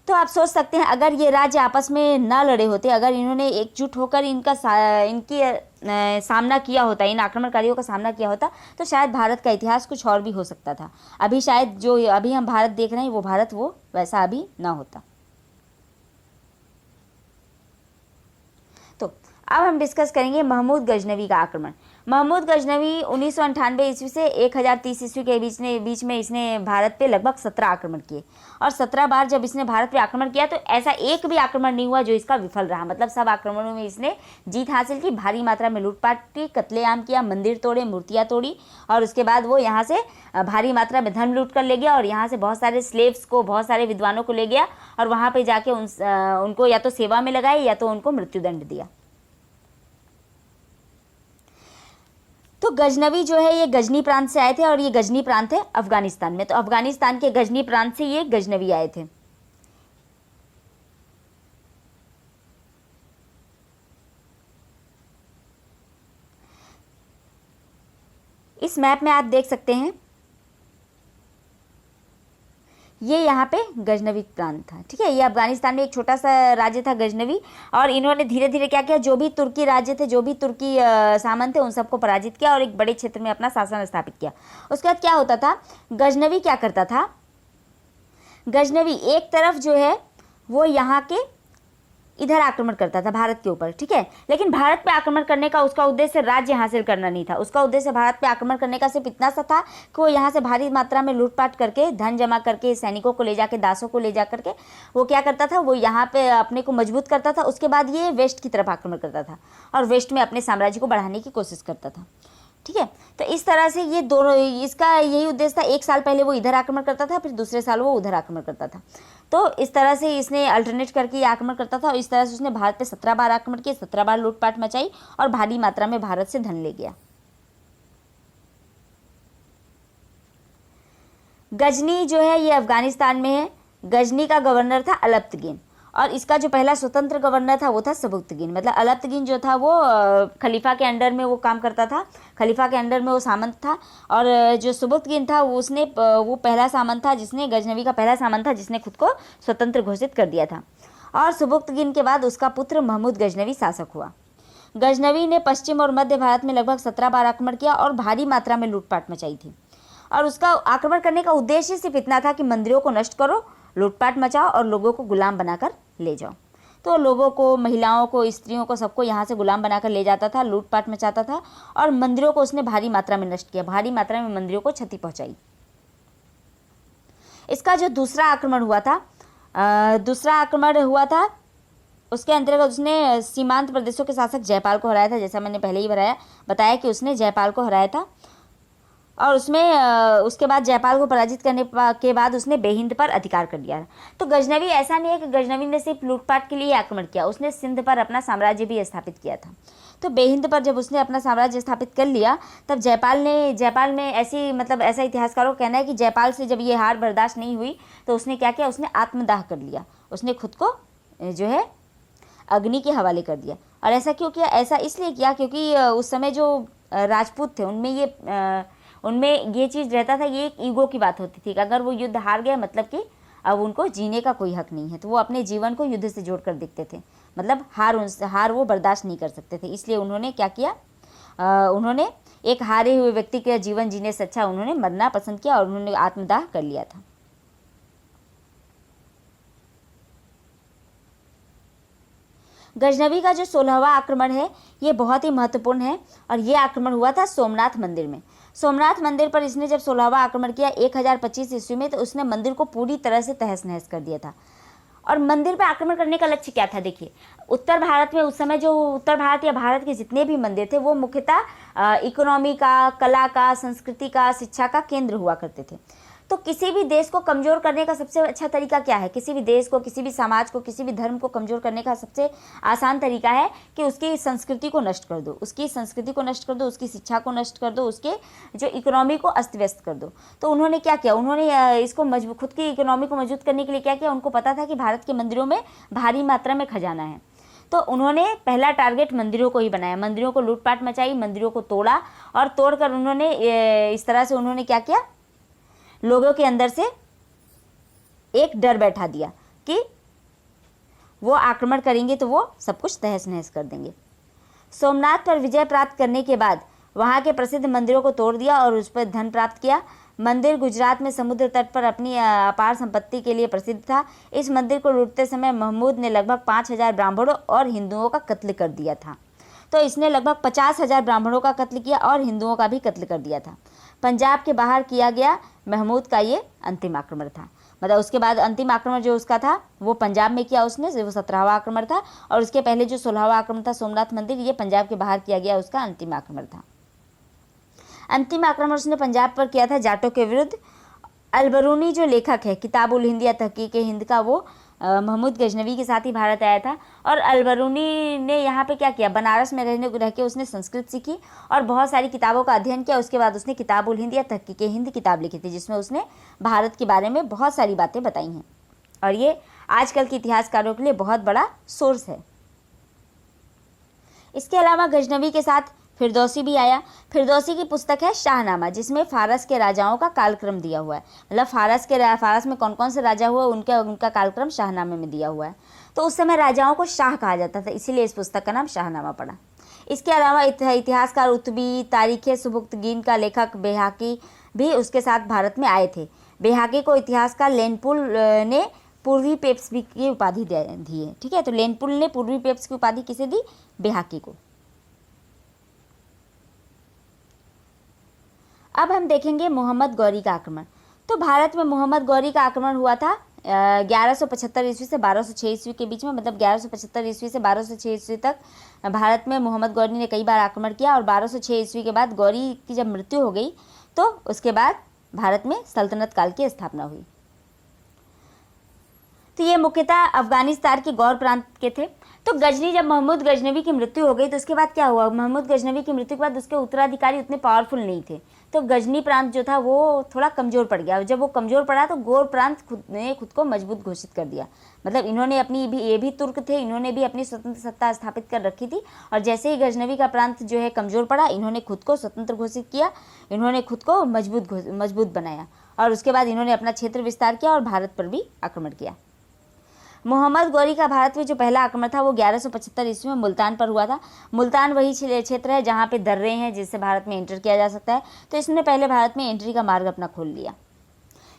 तो आप सोच सकते हैं अगर ये राज्य आपस में ना लड़े होते, अगर इन्होंने एकजुट होकर इनकी सामना किया होता, इन आक्रमणकारियों का सामना किया होता, तो शायद भारत का इतिहास कुछ और भी हो सकता था। अभी शायद जो अभी हम भारत देख रहे हैं वो भारत वो वैसा अभी ना होता। तो अब हम डिस्कस करेंगे महमूद गजनवी का आक्रमण। महमूद गजनवी 1998 ईस्वी से 1030 ईस्वी के बीच में इसने भारत पे लगभग 17 आक्रमण किए, और 17 बार जब इसने भारत पे आक्रमण किया तो ऐसा एक भी आक्रमण नहीं हुआ जो इसका विफल रहा। मतलब सब आक्रमणों में इसने जीत हासिल की, भारी मात्रा में लूटपाट की, कत्लेआम किया, मंदिर तोड़े, मूर्तियाँ तोड़ी, और उसके बाद वो यहाँ से भारी मात्रा में धन लूट कर ले गया, और यहाँ से बहुत सारे स्लेव्स को, बहुत सारे विद्वानों को ले गया, और वहाँ पर जाके उनको या तो सेवा में लगाए या तो उनको मृत्युदंड दिया। तो गजनवी जो है ये गजनी प्रांत से आए थे, और ये गजनी प्रांत है अफगानिस्तान में। तो अफगानिस्तान के गजनी प्रांत से ये गजनवी आए थे। इस मैप में आप देख सकते हैं ये यहाँ पे गजनवी प्रांत था, ठीक है। ये अफगानिस्तान में एक छोटा सा राज्य था गजनवी, और इन्होंने धीरे धीरे क्या किया, जो भी तुर्की राज्य थे, जो भी तुर्की सामंत थे, उन सबको पराजित किया और एक बड़े क्षेत्र में अपना शासन स्थापित किया। उसके बाद क्या होता था, गजनवी क्या करता था, गजनवी एक तरफ जो है वो यहाँ के इधर आक्रमण करता था भारत के ऊपर, ठीक है, लेकिन भारत पे आक्रमण करने का उसका उद्देश्य राज्य हासिल करना नहीं था। उसका उद्देश्य भारत पे आक्रमण करने का सिर्फ इतना सा था कि वो यहाँ से भारी मात्रा में लूटपाट करके, धन जमा करके, सैनिकों को ले जाके, दासों को ले जा करके वो क्या करता था, वो यहाँ पे अपने को मजबूत करता था। उसके बाद ये वेस्ट की तरफ आक्रमण करता था और वेस्ट में अपने साम्राज्य को बढ़ाने की कोशिश करता था, ठीक है। तो इस तरह से ये दोनों, इसका यही उद्देश्य था। एक साल पहले वो इधर आक्रमण करता था, फिर दूसरे साल वो उधर आक्रमण करता था। तो इस तरह से इसने अल्टरनेट करके ये आक्रमण करता था, और इस तरह से उसने भारत पे 17 बार आक्रमण किए, 17 बार लूटपाट मचाई और भारी मात्रा में भारत से धन ले गया। गजनी जो है ये अफगानिस्तान में है। गजनी का गवर्नर था अलप्तगीन, और इसका जो पहला स्वतंत्र गवर्नर था वो था सबुक्तगीन। मतलब अलप्तगीन जो था वो खलीफा के अंडर में वो काम करता था, खलीफा के अंडर में वो सामंत था, और जो सबुक्तगीन था वो पहला सामंत था जिसने, गजनवी का पहला सामंत था जिसने खुद को स्वतंत्र घोषित कर दिया था। और सबुक्तगीन के बाद उसका पुत्र महमूद गजनवी शासक हुआ। गजनवी ने पश्चिम और मध्य भारत में लगभग 17 बार आक्रमण किया और भारी मात्रा में लूटपाट मचाई थी। और उसका आक्रमण करने का उद्देश्य सिर्फ इतना था कि मंदिरों को नष्ट करो, लूटपाट मचाओ और लोगों को गुलाम बनाकर ले जाओ। तो लोगों को, महिलाओं को, स्त्रियों को, सबको यहाँ से गुलाम बनाकर ले जाता था, लूटपाट मचाता था, और मंदिरों को उसने भारी मात्रा में नष्ट किया, भारी मात्रा में मंदिरों को क्षति पहुंचाई। इसका जो दूसरा आक्रमण हुआ था उसके अंतर्गत उसने सीमांत प्रदेशों के शासक जयपाल को हराया था। जैसा मैंने पहले ही बताया कि उसने जयपाल को हराया था, और उसके बाद जयपाल को पराजित करने के बाद उसने बेहिंद पर अधिकार कर लिया। तो गजनवी, ऐसा नहीं है कि गजनवी ने सिर्फ लूटपाट के लिए आक्रमण किया, उसने सिंध पर अपना साम्राज्य भी स्थापित किया था। तो बेहिंद पर जब उसने अपना साम्राज्य स्थापित कर लिया, तब जयपाल में ऐसा इतिहासकारों का कहना है कि जयपाल से जब ये हार बर्दाश्त नहीं हुई तो उसने क्या किया, उसने आत्मदाह कर लिया, उसने खुद को जो है अग्नि के हवाले कर दिया। और ऐसा क्यों किया? ऐसा इसलिए किया क्योंकि उस समय जो राजपूत थे उनमें ये चीज़ रहता था, ये एक ईगो की बात होती थी कि अगर वो युद्ध हार गए मतलब कि अब उनको जीने का कोई हक नहीं है, तो वो अपने जीवन को युद्ध से जोड़कर देखते थे। मतलब हार वो बर्दाश्त नहीं कर सकते थे। इसलिए उन्होंने क्या किया, उन्होंने एक हारे हुए व्यक्ति का जीवन जीने से अच्छा उन्होंने मरना पसंद किया और उन्होंने आत्मदाह कर लिया था। गजनवी का जो 16वां आक्रमण है ये बहुत ही महत्वपूर्ण है, और ये आक्रमण हुआ था सोमनाथ मंदिर में। सोमनाथ मंदिर पर इसने जब 16वां आक्रमण किया 1025 ईस्वी में, तो उसने मंदिर को पूरी तरह से तहस नहस कर दिया था। और मंदिर पर आक्रमण करने का लक्ष्य क्या था? देखिए, उत्तर भारत में उस समय जो उत्तर भारत या भारत के जितने भी मंदिर थे वो मुख्यतः इकोनॉमी का, कला का, संस्कृति का, शिक्षा का केंद्र हुआ करते थे। तो किसी भी देश को कमज़ोर करने का सबसे अच्छा तरीका क्या है? किसी भी देश को, किसी भी समाज को, किसी भी धर्म को कमज़ोर करने का सबसे आसान तरीका है कि उसकी संस्कृति को नष्ट कर दो, उसकी संस्कृति को नष्ट कर दो, उसकी शिक्षा को नष्ट कर दो, उसके जो इकोनॉमी को अस्त व्यस्त कर दो। तो उन्होंने क्या किया, उन्होंने इसको खुद की इकोनॉमी को मजबूत करने के लिए क्या किया, उनको पता था कि भारत के मंदिरों में भारी मात्रा में खजाना है। तो उन्होंने पहला टारगेट मंदिरों को ही बनाया, मंदिरों को लूटपाट मचाई, मंदिरों को तोड़ा, और तोड़कर उन्होंने इस तरह से उन्होंने क्या किया, लोगों के अंदर से एक डर बैठा दिया कि वो आक्रमण करेंगे तो वो सब कुछ तहस नहस कर देंगे। सोमनाथ पर विजय प्राप्त करने के बाद वहाँ के प्रसिद्ध मंदिरों को तोड़ दिया और उस पर धन प्राप्त किया। मंदिर गुजरात में समुद्र तट पर अपनी अपार संपत्ति के लिए प्रसिद्ध था। इस मंदिर को लूटते समय महमूद ने लगभग 5,000 ब्राह्मणों और हिंदुओं का कत्ल कर दिया था। तो इसने लगभग 50,000 ब्राह्मणों का कत्ल किया और हिंदुओं का भी कत्ल कर दिया था। पंजाब के बाहर किया गया महमूद का ये अंतिम आक्रमण था। मतलब उसके बाद अंतिम आक्रमण जो उसका था वो पंजाब में किया उसने, वो 17वां आक्रमण था। और उसके पहले जो 16वां आक्रमण था सोमनाथ मंदिर, ये पंजाब के बाहर किया गया उसका अंतिम आक्रमण था। अंतिम आक्रमण उसने पंजाब पर किया था जाटों के विरुद्ध। अलबरूनी जो लेखक है किताब उल हिंद या तहकीक हिंद का, वो महमूद गजनवी के साथ ही भारत आया था। और अलबरूनी ने यहाँ पे क्या किया, बनारस में रह के उसने संस्कृत सीखी और बहुत सारी किताबों का अध्ययन किया। उसके बाद उसने किताब उल हिंद या तहकीक हिंद किताब लिखी थी, जिसमें उसने भारत के बारे में बहुत सारी बातें बताई हैं और ये आजकल के इतिहासकारों के लिए बहुत बड़ा सोर्स है। इसके अलावा गजनवी के साथ फिरदौसी भी आया। फिरदौसी की पुस्तक है शाहनामा, जिसमें फारस के राजाओं का कालक्रम दिया हुआ है। मतलब फारस में कौन कौन से राजा हुए उनका कालक्रम शाहनामे में दिया हुआ है। तो उस समय राजाओं को शाह कहा जाता था, इसीलिए इस पुस्तक का नाम शाहनामा पड़ा। इसके अलावा इतिहासकार उतबी, तारीख सुबुक्तगीन का लेखक बेहाकी भी उसके साथ भारत में आए थे। बेहाकी को इतिहासकार लेनपुल ने पूर्वी पेप्स की उपाधि दी है। ठीक है, तो लेनपुल ने पूर्वी पेप्स की उपाधि किसे दी, बेहाकी को। अब हम देखेंगे मोहम्मद गौरी का आक्रमण। तो भारत में मोहम्मद गौरी का आक्रमण हुआ था 1175 ईस्वी से 1206 ईस्वी के बीच में। मतलब 1175 ईस्वी से 1206 ईस्वी तक भारत में मोहम्मद गौरी ने कई बार आक्रमण किया और 1206 ईस्वी के बाद गौरी की जब मृत्यु हो गई तो उसके बाद भारत में सल्तनत काल की स्थापना हुई। तो ये मुख्यतः अफगानिस्तान के गौर प्रांत के थे। तो गजनी, जब महमूद गजनवी की मृत्यु हो गई तो उसके बाद क्या हुआ, महमूद गजनवी की मृत्यु के बाद उसके उत्तराधिकारी उतने पावरफुल नहीं थे, तो गजनी प्रांत जो था वो थोड़ा कमज़ोर पड़ गया। जब वो कमज़ोर पड़ा तो गौर प्रांत खुद को मजबूत घोषित कर दिया। मतलब इन्होंने अपनी भी, ये भी तुर्क थे, इन्होंने भी अपनी स्वतंत्र सत्ता स्थापित कर रखी थी और जैसे ही गजनवी का प्रांत जो है कमज़ोर पड़ा, इन्होंने खुद को स्वतंत्र घोषित किया, इन्होंने खुद को मजबूत बनाया और उसके बाद इन्होंने अपना क्षेत्र विस्तार किया और भारत पर भी आक्रमण किया। मोहम्मद गौरी का भारत में जो पहला आक्रमण था वो 1175 ईस्वी में मुल्तान पर हुआ था। मुल्तान वही क्षेत्र है जहाँ पे दर्रे हैं जिससे भारत में एंटर किया जा सकता है, तो इसने पहले भारत में एंट्री का मार्ग अपना खोल लिया।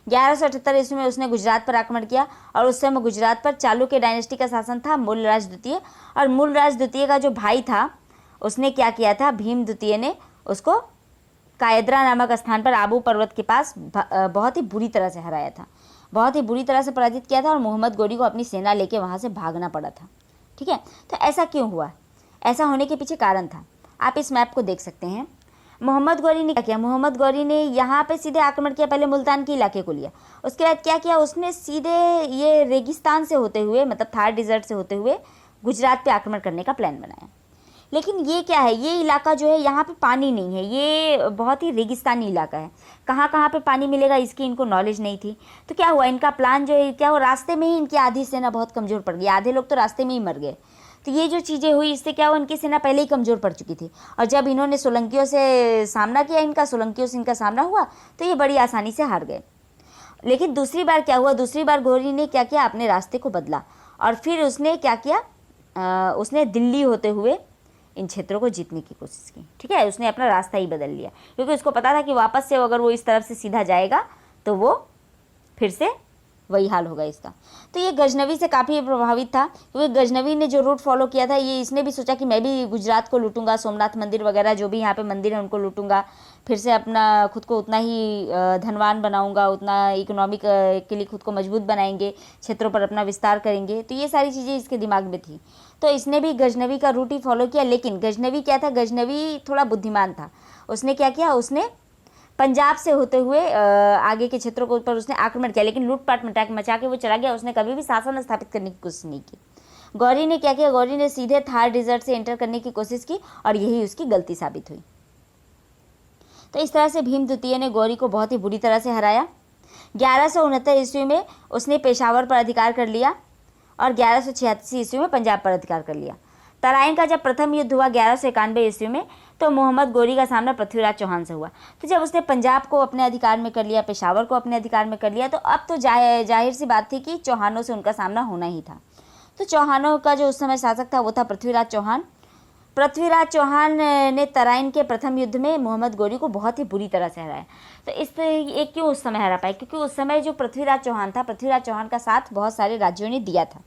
1178 ईस्वी में उसने गुजरात पर आक्रमण किया और उस समय गुजरात पर चालुक्य डायनेस्टी का शासन था, मूलराज द्वितीय। और मूलराज द्वितीय का जो भाई था उसने क्या किया था, भीम द्वितीय ने उसको कायद्रा नामक स्थान पर आबू पर्वत के पास बहुत ही बुरी तरह से हराया था, बहुत ही बुरी तरह से पराजित किया था और मोहम्मद गौरी को अपनी सेना लेके वहाँ से भागना पड़ा था। ठीक है, तो ऐसा क्यों हुआ, ऐसा होने के पीछे कारण था, आप इस मैप को देख सकते हैं। मोहम्मद गौरी ने क्या किया, मोहम्मद गौरी ने यहाँ पे सीधे आक्रमण किया, पहले मुल्तान के इलाके को लिया, उसके बाद क्या किया, उसने सीधे ये रेगिस्तान से होते हुए, मतलब थार डिजर्ट से होते हुए गुजरात पे आक्रमण करने का प्लान बनाया। लेकिन ये क्या है, ये इलाका जो है यहाँ पे पानी नहीं है, ये बहुत ही रेगिस्तानी इलाका है, कहाँ कहाँ पे पानी मिलेगा इसकी इनको नॉलेज नहीं थी। तो क्या हुआ, इनका प्लान जो है क्या हुआ, रास्ते में ही इनकी आधी सेना बहुत कमज़ोर पड़ गई, आधे लोग तो रास्ते में ही मर गए। तो ये जो चीज़ें हुई इससे क्या हुआ, इनकी सेना पहले ही कमज़ोर पड़ चुकी थी और जब इन्होंने सोलंकियों से सामना किया, सोलंकियों से इनका सामना हुआ तो ये बड़ी आसानी से हार गए। लेकिन दूसरी बार क्या हुआ, दूसरी बार गौरी ने क्या किया, अपने रास्ते को बदला और फिर उसने क्या किया, उसने दिल्ली होते हुए इन क्षेत्रों को जीतने की कोशिश की। ठीक है, उसने अपना रास्ता ही बदल लिया क्योंकि उसको पता था कि वापस से अगर वो इस तरफ से सीधा जाएगा तो वो फिर से वही हाल होगा इसका। तो ये गजनवी से काफ़ी प्रभावित था क्योंकि गजनवी ने जो रूट फॉलो किया था, ये इसने भी सोचा कि मैं भी गुजरात को लूटूंगा, सोमनाथ मंदिर वगैरह जो भी यहाँ पे मंदिर है उनको लूटूंगा, फिर से अपना खुद को उतना ही धनवान बनाऊंगा, उतना इकोनॉमिक के लिए खुद को मजबूत बनाएंगे, क्षेत्रों पर अपना विस्तार करेंगे। तो ये सारी चीज़ें इसके दिमाग में थी, तो इसने भी गजनवी का रूट ही फॉलो किया। लेकिन गजनवी क्या था, गजनवी थोड़ा बुद्धिमान था, उसने क्या किया, उसने पंजाब से होते हुए आगे के क्षेत्रों के ऊपर उसने आक्रमण किया, लेकिन लूटपाट मचा के वो चला गया, उसने कभी भी शासन स्थापित करने की कोशिश नहीं की। गौरी ने क्या किया, गौरी ने सीधे थार डिजर्ट से एंटर करने की कोशिश की और यही उसकी गलती साबित हुई। तो इस तरह से भीम द्वितीय ने गौरी को बहुत ही बुरी तरह से हराया। 1169 ईस्वी में उसने पेशावर पर अधिकार कर लिया और 1186 ईस्वी में पंजाब पर अधिकार कर लिया। तराइन का जब प्रथम युद्ध हुआ 1191 ईस्वी में, तो मोहम्मद गौरी का सामना पृथ्वीराज चौहान से हुआ। तो जब उसने पंजाब को अपने अधिकार में कर लिया, पेशावर को अपने अधिकार में कर लिया, तो अब तो जाहिर सी बात थी कि चौहानों से उनका सामना होना ही था। तो चौहानों का जो उस समय शासक था वो था पृथ्वीराज चौहान। पृथ्वीराज चौहान ने तराइन के प्रथम युद्ध में मोहम्मद गौरी को बहुत ही बुरी तरह से हराया। तो ये क्यों उस समय हरा पाए? क्योंकि उस समय जो पृथ्वीराज चौहान था, पृथ्वीराज चौहान का साथ बहुत सारे राज्यों ने दिया था।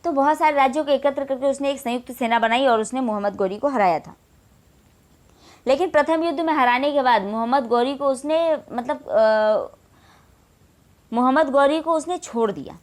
तो बहुत सारे राज्यों को एकत्र करके उसने एक संयुक्त सेना बनाई और उसने मोहम्मद गौरी को हराया था। लेकिन प्रथम युद्ध में हराने के बाद मोहम्मद गौरी को उसने छोड़ दिया।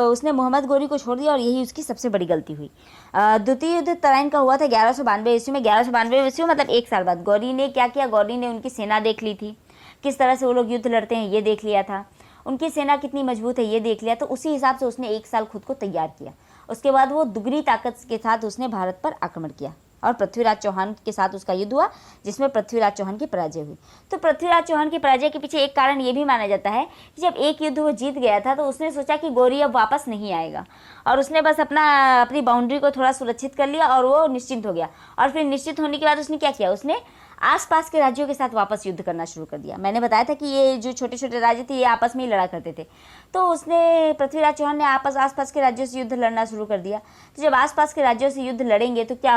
उसने मोहम्मद गौरी को छोड़ दिया और यही उसकी सबसे बड़ी गलती हुई। द्वितीय युद्ध तराइन का हुआ था 1192 ईस्वी में। 1192 ईस्वी मतलब 1 साल बाद। गौरी ने क्या किया? गौरी ने उनकी सेना देख ली थी, किस तरह से वो लोग युद्ध लड़ते हैं ये देख लिया था, उनकी सेना कितनी मजबूत है ये देख लिया। तो उसी हिसाब से उसने 1 साल खुद को तैयार किया। उसके बाद वो दुगनी ताकत के साथ उसने भारत पर आक्रमण किया और पृथ्वीराज चौहान के साथ उसका युद्ध हुआ, जिसमें पृथ्वीराज चौहान की पराजय हुई। तो पृथ्वीराज चौहान की पराजय के पीछे एक कारण ये भी माना जाता है कि जब एक युद्ध वो जीत गया था तो उसने सोचा कि गौरी अब वापस नहीं आएगा और उसने बस अपनी बाउंड्री को थोड़ा सुरक्षित कर लिया और वो निश्चिंत हो गया। और फिर निश्चित होने के बाद उसने क्या किया? उसने आसपास के राज्यों के साथ वापस युद्ध करना शुरू कर दिया। मैंने बताया था कि ये जो छोटे छोटे राज्य थे ये आपस में ही लड़ा करते थे। तो उसने पृथ्वीराज चौहान ने आसपास के राज्यों से युद्ध लड़ना शुरू कर दिया। तो जब आसपास के राज्यों से युद्ध लड़ेंगे तो क्या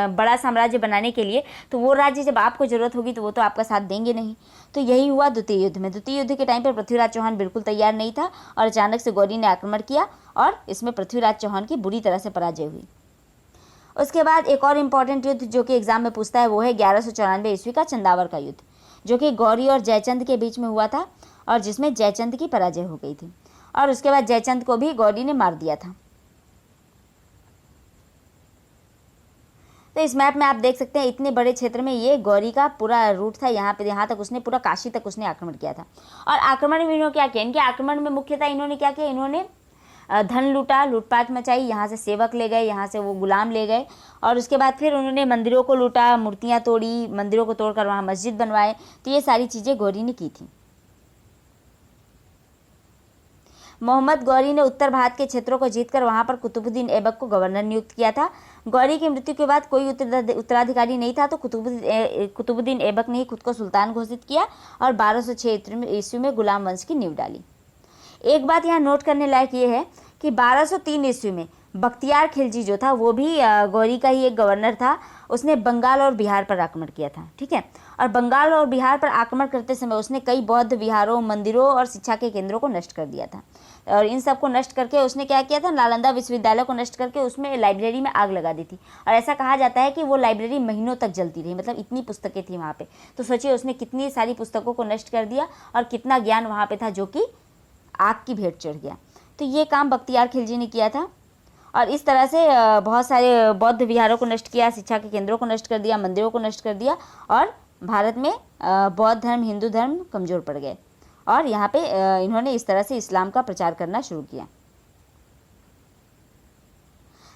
बड़ा साम्राज्य बनाने के लिए तो वो राज्य जब आपको जरूरत होगी तो वो तो आपका साथ देंगे नहीं। तो यही हुआ द्वितीय युद्ध में। द्वितीय युद्ध के टाइम पर पृथ्वीराज चौहान बिल्कुल तैयार नहीं था और अचानक से गौरी ने आक्रमण किया और इसमें पृथ्वीराज चौहान की बुरी तरह से पराजय हुई। उसके बाद एक और इम्पॉर्टेंट युद्ध जो कि एग्जाम में पूछता है वो है 1194 ईस्वी का चंदावर का युद्ध, जो कि गौरी और जयचंद के बीच में हुआ था और जिसमें जयचंद की पराजय हो गई थी और उसके बाद जयचंद को भी गौरी ने मार दिया था। तो इस मैप में आप देख सकते हैं इतने बड़े क्षेत्र में ये गौरी का पूरा रूट था। यहाँ तक उसने पूरा काशी तक उसने आक्रमण किया था। और आक्रमण में इन्होंने क्या किया? इनके आक्रमण में मुख्यतः इन्होंने क्या किया? इन्होंने धन लूटा, लूटपाट मचाई, यहाँ से सेवक ले गए, यहाँ से वो गुलाम ले गए और उसके बाद फिर उन्होंने मंदिरों को लूटा, मूर्तियाँ तोड़ी, मंदिरों को तोड़कर वहाँ मस्जिद बनवाए। तो ये सारी चीज़ें गौरी ने की थी। मोहम्मद गौरी ने उत्तर भारत के क्षेत्रों को जीतकर वहाँ पर कुतुबुद्दीन ऐबक को गवर्नर नियुक्त किया था। गौरी की मृत्यु के बाद कोई उत्तराधिकारी नहीं था तो कुतुबुद्दीन ऐबक ने ही खुद को सुल्तान घोषित किया और 1206 ईस्वी में गुलाम वंश की नींव डाली। एक बात यहाँ नोट करने लायक ये है कि 1203 ईस्वी में बख्तियार खिलजी जो था वो भी गौरी का ही एक गवर्नर था। उसने बंगाल और बिहार पर आक्रमण किया था, ठीक है। और बंगाल और बिहार पर आक्रमण करते समय उसने कई बौद्ध विहारों, मंदिरों और शिक्षा के केंद्रों को नष्ट कर दिया था। और इन सब को नष्ट करके उसने क्या किया था? नालंदा विश्वविद्यालय को नष्ट करके उसमें लाइब्रेरी में आग लगा दी थी। और ऐसा कहा जाता है कि वो लाइब्रेरी महीनों तक जलती रही, मतलब इतनी पुस्तकें थी वहाँ पे। तो सोचिए उसने कितनी सारी पुस्तकों को नष्ट कर दिया और कितना ज्ञान वहाँ पे था जो कि आग की भेंट चढ़ गया। तो ये काम बख्तियार खिलजी ने किया था और इस तरह से बहुत सारे बौद्ध विहारों को नष्ट किया, शिक्षा के केंद्रों को नष्ट कर दिया, मंदिरों को नष्ट कर दिया और भारत में बौद्ध धर्म, हिंदू धर्म कमज़ोर पड़ गए और यहाँ पे इन्होंने इस तरह से इस्लाम का प्रचार करना शुरू किया।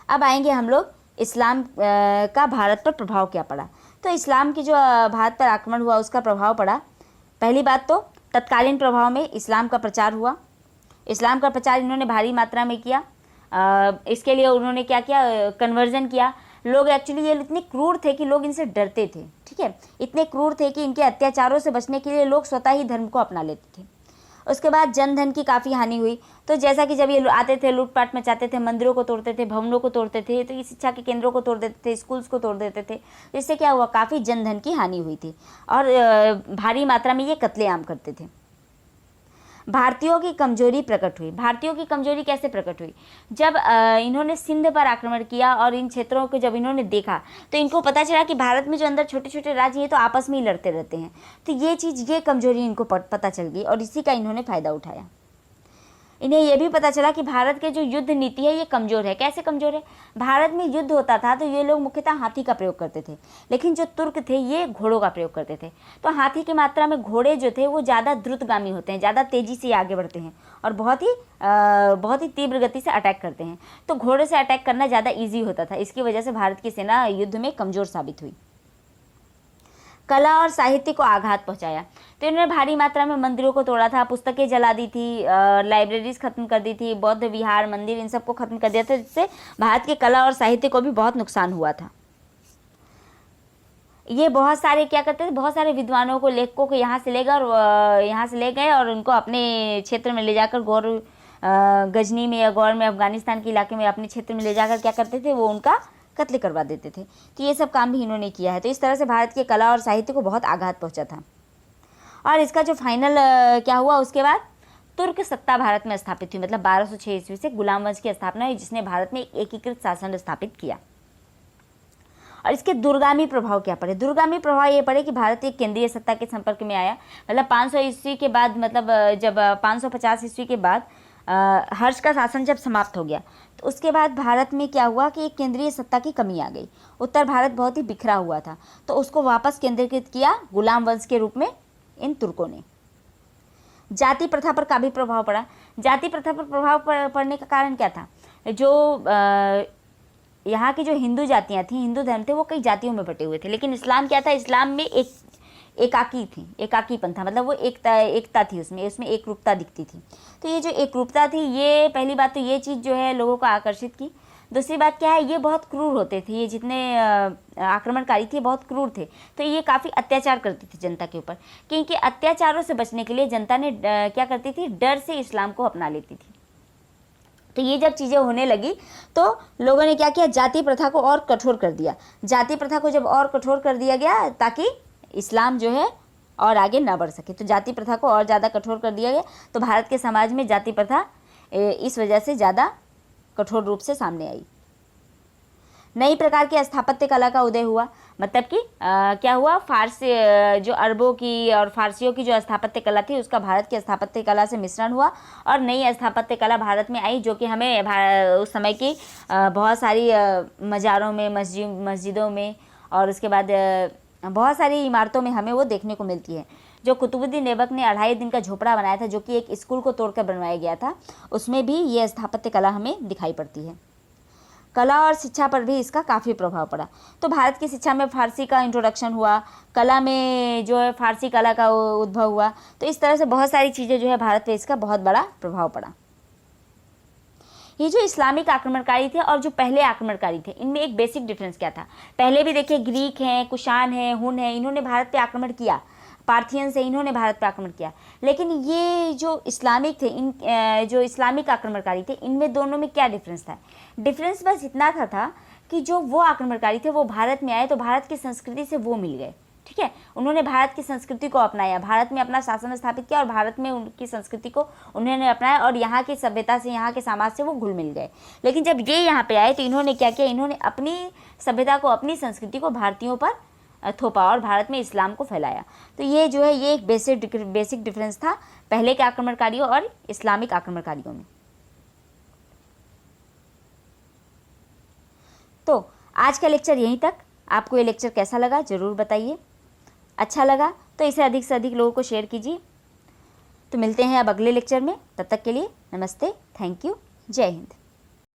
अब आएंगे हम लोग इस्लाम का भारत पर प्रभाव क्या पड़ा। तो इस्लाम की जो भारत पर आक्रमण हुआ उसका प्रभाव पड़ा। पहली बात तो तत्कालीन प्रभाव में इस्लाम का प्रचार हुआ। इस्लाम का प्रचार इन्होंने भारी मात्रा में किया। इसके लिए उन्होंने क्या किया? कन्वर्जन किया। लोग एक्चुअली ये इतने क्रूर थे कि लोग इनसे डरते थे, ठीक है। इतने क्रूर थे कि इनके अत्याचारों से बचने के लिए लोग स्वतः ही धर्म को अपना लेते थे। उसके बाद जन धन की काफ़ी हानि हुई। तो जैसा कि जब ये आते थे लूटपाट मचाते थे, मंदिरों को तोड़ते थे, भवनों को तोड़ते थे, तो ये शिक्षा के केंद्रों को तोड़ देते थे, स्कूल्स को तोड़ देते थे। इससे क्या हुआ? काफ़ी जन धन की हानि हुई थी और भारी मात्रा में ये कत्लेआम करते थे। भारतीयों की कमजोरी प्रकट हुई। भारतीयों की कमजोरी कैसे प्रकट हुई? जब इन्होंने सिंध पर आक्रमण किया और इन क्षेत्रों को जब इन्होंने देखा तो इनको पता चला कि भारत में जो अंदर छोटे छोटे राज्य हैं तो आपस में ही लड़ते रहते हैं। तो ये कमजोरी इनको पता चल गई और इसी का इन्होंने फ़ायदा उठाया। इन्हें यह भी पता चला कि भारत के जो युद्ध नीति है ये कमज़ोर है। कैसे कमज़ोर है? भारत में युद्ध होता था तो ये लोग मुख्यतः हाथी का प्रयोग करते थे, लेकिन जो तुर्क थे ये घोड़ों का प्रयोग करते थे। तो हाथी की मात्रा में घोड़े जो थे वो ज़्यादा द्रुतगामी होते हैं, ज़्यादा तेज़ी से आगे बढ़ते हैं और बहुत ही तीव्र गति से अटैक करते हैं। तो घोड़े से अटैक करना ज़्यादा ईजी होता था। इसकी वजह से भारत की सेना युद्ध में कमज़ोर साबित हुई। कला और साहित्य को आघात पहुंचाया। तो इन्होंने भारी मात्रा में मंदिरों को तोड़ा था, पुस्तकें जला दी थी, लाइब्रेरीज खत्म कर दी थी, बौद्ध विहार, मंदिर इन सबको खत्म कर दिया था, जिससे भारत के कला और साहित्य को भी बहुत नुकसान हुआ था। ये बहुत सारे क्या करते थे? बहुत सारे विद्वानों को, लेखकों को यहाँ से ले गए और उनको अपने क्षेत्र में ले जाकर गजनी में या गौर में, अफगानिस्तान के इलाके में, अपने क्षेत्र में ले जाकर क्या करते थे, वो उनका कत्ल करवा देते थे। तो ये सब काम भी इन्होंने किया है। तो इस तरह से भारत के कला और साहित्य को बहुत आघात पहुंचा था। और इसका जो फाइनल क्या हुआ, उसके बाद तुर्क सत्ता भारत में स्थापित हुई, मतलब 1206 ईस्वी से गुलाम वंश की स्थापना हुई, जिसने भारत में एक एकीकृत शासन स्थापित किया। और इसके दूरगामी प्रभाव क्या पड़े? दूरगामी प्रभाव ये पड़े कि भारत एक केंद्रीय सत्ता के संपर्क में आया। मतलब 500 ईस्वी के बाद, मतलब जब 550 ईस्वी के बाद हर्ष का शासन जब समाप्त हो गया, तो उसके बाद भारत में क्या हुआ कि एक केंद्रीय सत्ता की कमी आ गई। उत्तर भारत बहुत ही बिखरा हुआ था, तो उसको वापस केंद्रीकृत किया गुलाम वंश के रूप में इन तुर्कों ने। जाति प्रथा पर काफ़ी प्रभाव पड़ा। जाति प्रथा पर प्रभाव पड़ने का कारण क्या था? जो यहाँ की जो हिंदू जातियाँ थीं, हिंदू धर्म थे, वो कई जातियों में बटे हुए थे। लेकिन इस्लाम क्या था? इस्लाम में एकाकी थी, एकाकीपन था, मतलब वो एकता थी, उसमें एक रूपता दिखती थी। तो ये जो एक रूपता थी, ये पहली बात तो ये चीज़ जो है लोगों को आकर्षित की। दूसरी बात क्या है, ये बहुत क्रूर होते थे, ये जितने आक्रमणकारी थे बहुत क्रूर थे। तो ये काफ़ी अत्याचार करती थी जनता के ऊपर, क्योंकि अत्याचारों से बचने के लिए जनता ने क्या करती थी, डर से इस्लाम को अपना लेती थी। तो ये जब चीज़ें होने लगी तो लोगों ने क्या किया, जाति प्रथा को और कठोर कर दिया। जाति प्रथा को जब और कठोर कर दिया गया ताकि इस्लाम जो है और आगे ना बढ़ सके, तो जाति प्रथा को और ज़्यादा कठोर कर दिया गया। तो भारत के समाज में जाति प्रथा इस वजह से ज़्यादा कठोर रूप से सामने आई। नई प्रकार की स्थापत्य कला का उदय हुआ। मतलब कि क्या हुआ, फारसी जो अरबों की और फारसियों की जो स्थापत्य कला थी, उसका भारत की स्थापत्य कला से मिश्रण हुआ और नई स्थापत्य कला भारत में आई, जो कि हमें उस समय की बहुत सारी मज़ारों में, मस्जिदों में और उसके बाद बहुत सारी इमारतों में हमें वो देखने को मिलती है। जो कुतुबुद्दीन ऐबक ने 2.5 दिन का झोपड़ा बनाया था, जो कि एक स्कूल को तोड़कर बनवाया गया था, उसमें भी ये स्थापत्य कला हमें दिखाई पड़ती है। कला और शिक्षा पर भी इसका काफ़ी प्रभाव पड़ा। तो भारत की शिक्षा में फारसी का इंट्रोडक्शन हुआ, कला में जो है फारसी कला का उद्भव हुआ। तो इस तरह से बहुत सारी चीज़ें जो है भारत पे इसका बहुत बड़ा प्रभाव पड़ा। ये जो इस्लामिक आक्रमणकारी थे और जो पहले आक्रमणकारी थे, इनमें एक बेसिक डिफरेंस क्या था? पहले भी देखिए, ग्रीक हैं, कुषाण हैं, हुन हैं, इन्होंने भारत पे आक्रमण किया, पार्थियन से इन्होंने भारत पे आक्रमण किया। लेकिन ये जो इस्लामिक थे, जो इस्लामिक आक्रमणकारी थे, इनमें दोनों में क्या डिफरेंस था? डिफरेंस बस इतना था कि जो वो आक्रमणकारी थे वो भारत में आए तो भारत की संस्कृति से वो मिल गए। ठीक है, उन्होंने भारत की संस्कृति को अपनाया, भारत में अपना शासन स्थापित किया और भारत में उनकी संस्कृति को उन्होंने अपनाया और यहाँ की सभ्यता से, यहाँ के समाज से वो घुल मिल गए। लेकिन जब ये यहाँ पे आए तो इन्होंने क्या किया, इन्होंने अपनी सभ्यता को, अपनी संस्कृति को भारतीयों पर थोपा और भारत में इस्लाम को फैलाया। तो ये जो है, ये एक बेसिक डिफरेंस था पहले के आक्रमणकारियों और इस्लामिक आक्रमणकारियों में। तो आज का लेक्चर यहीं तक। आपको ये लेक्चर कैसा लगा ज़रूर बताइए। अच्छा लगा तो इसे अधिक से अधिक लोगों को शेयर कीजिए। तो मिलते हैं अब अगले लेक्चर में, तब तक के लिए नमस्ते, थैंक यू, जय हिंद।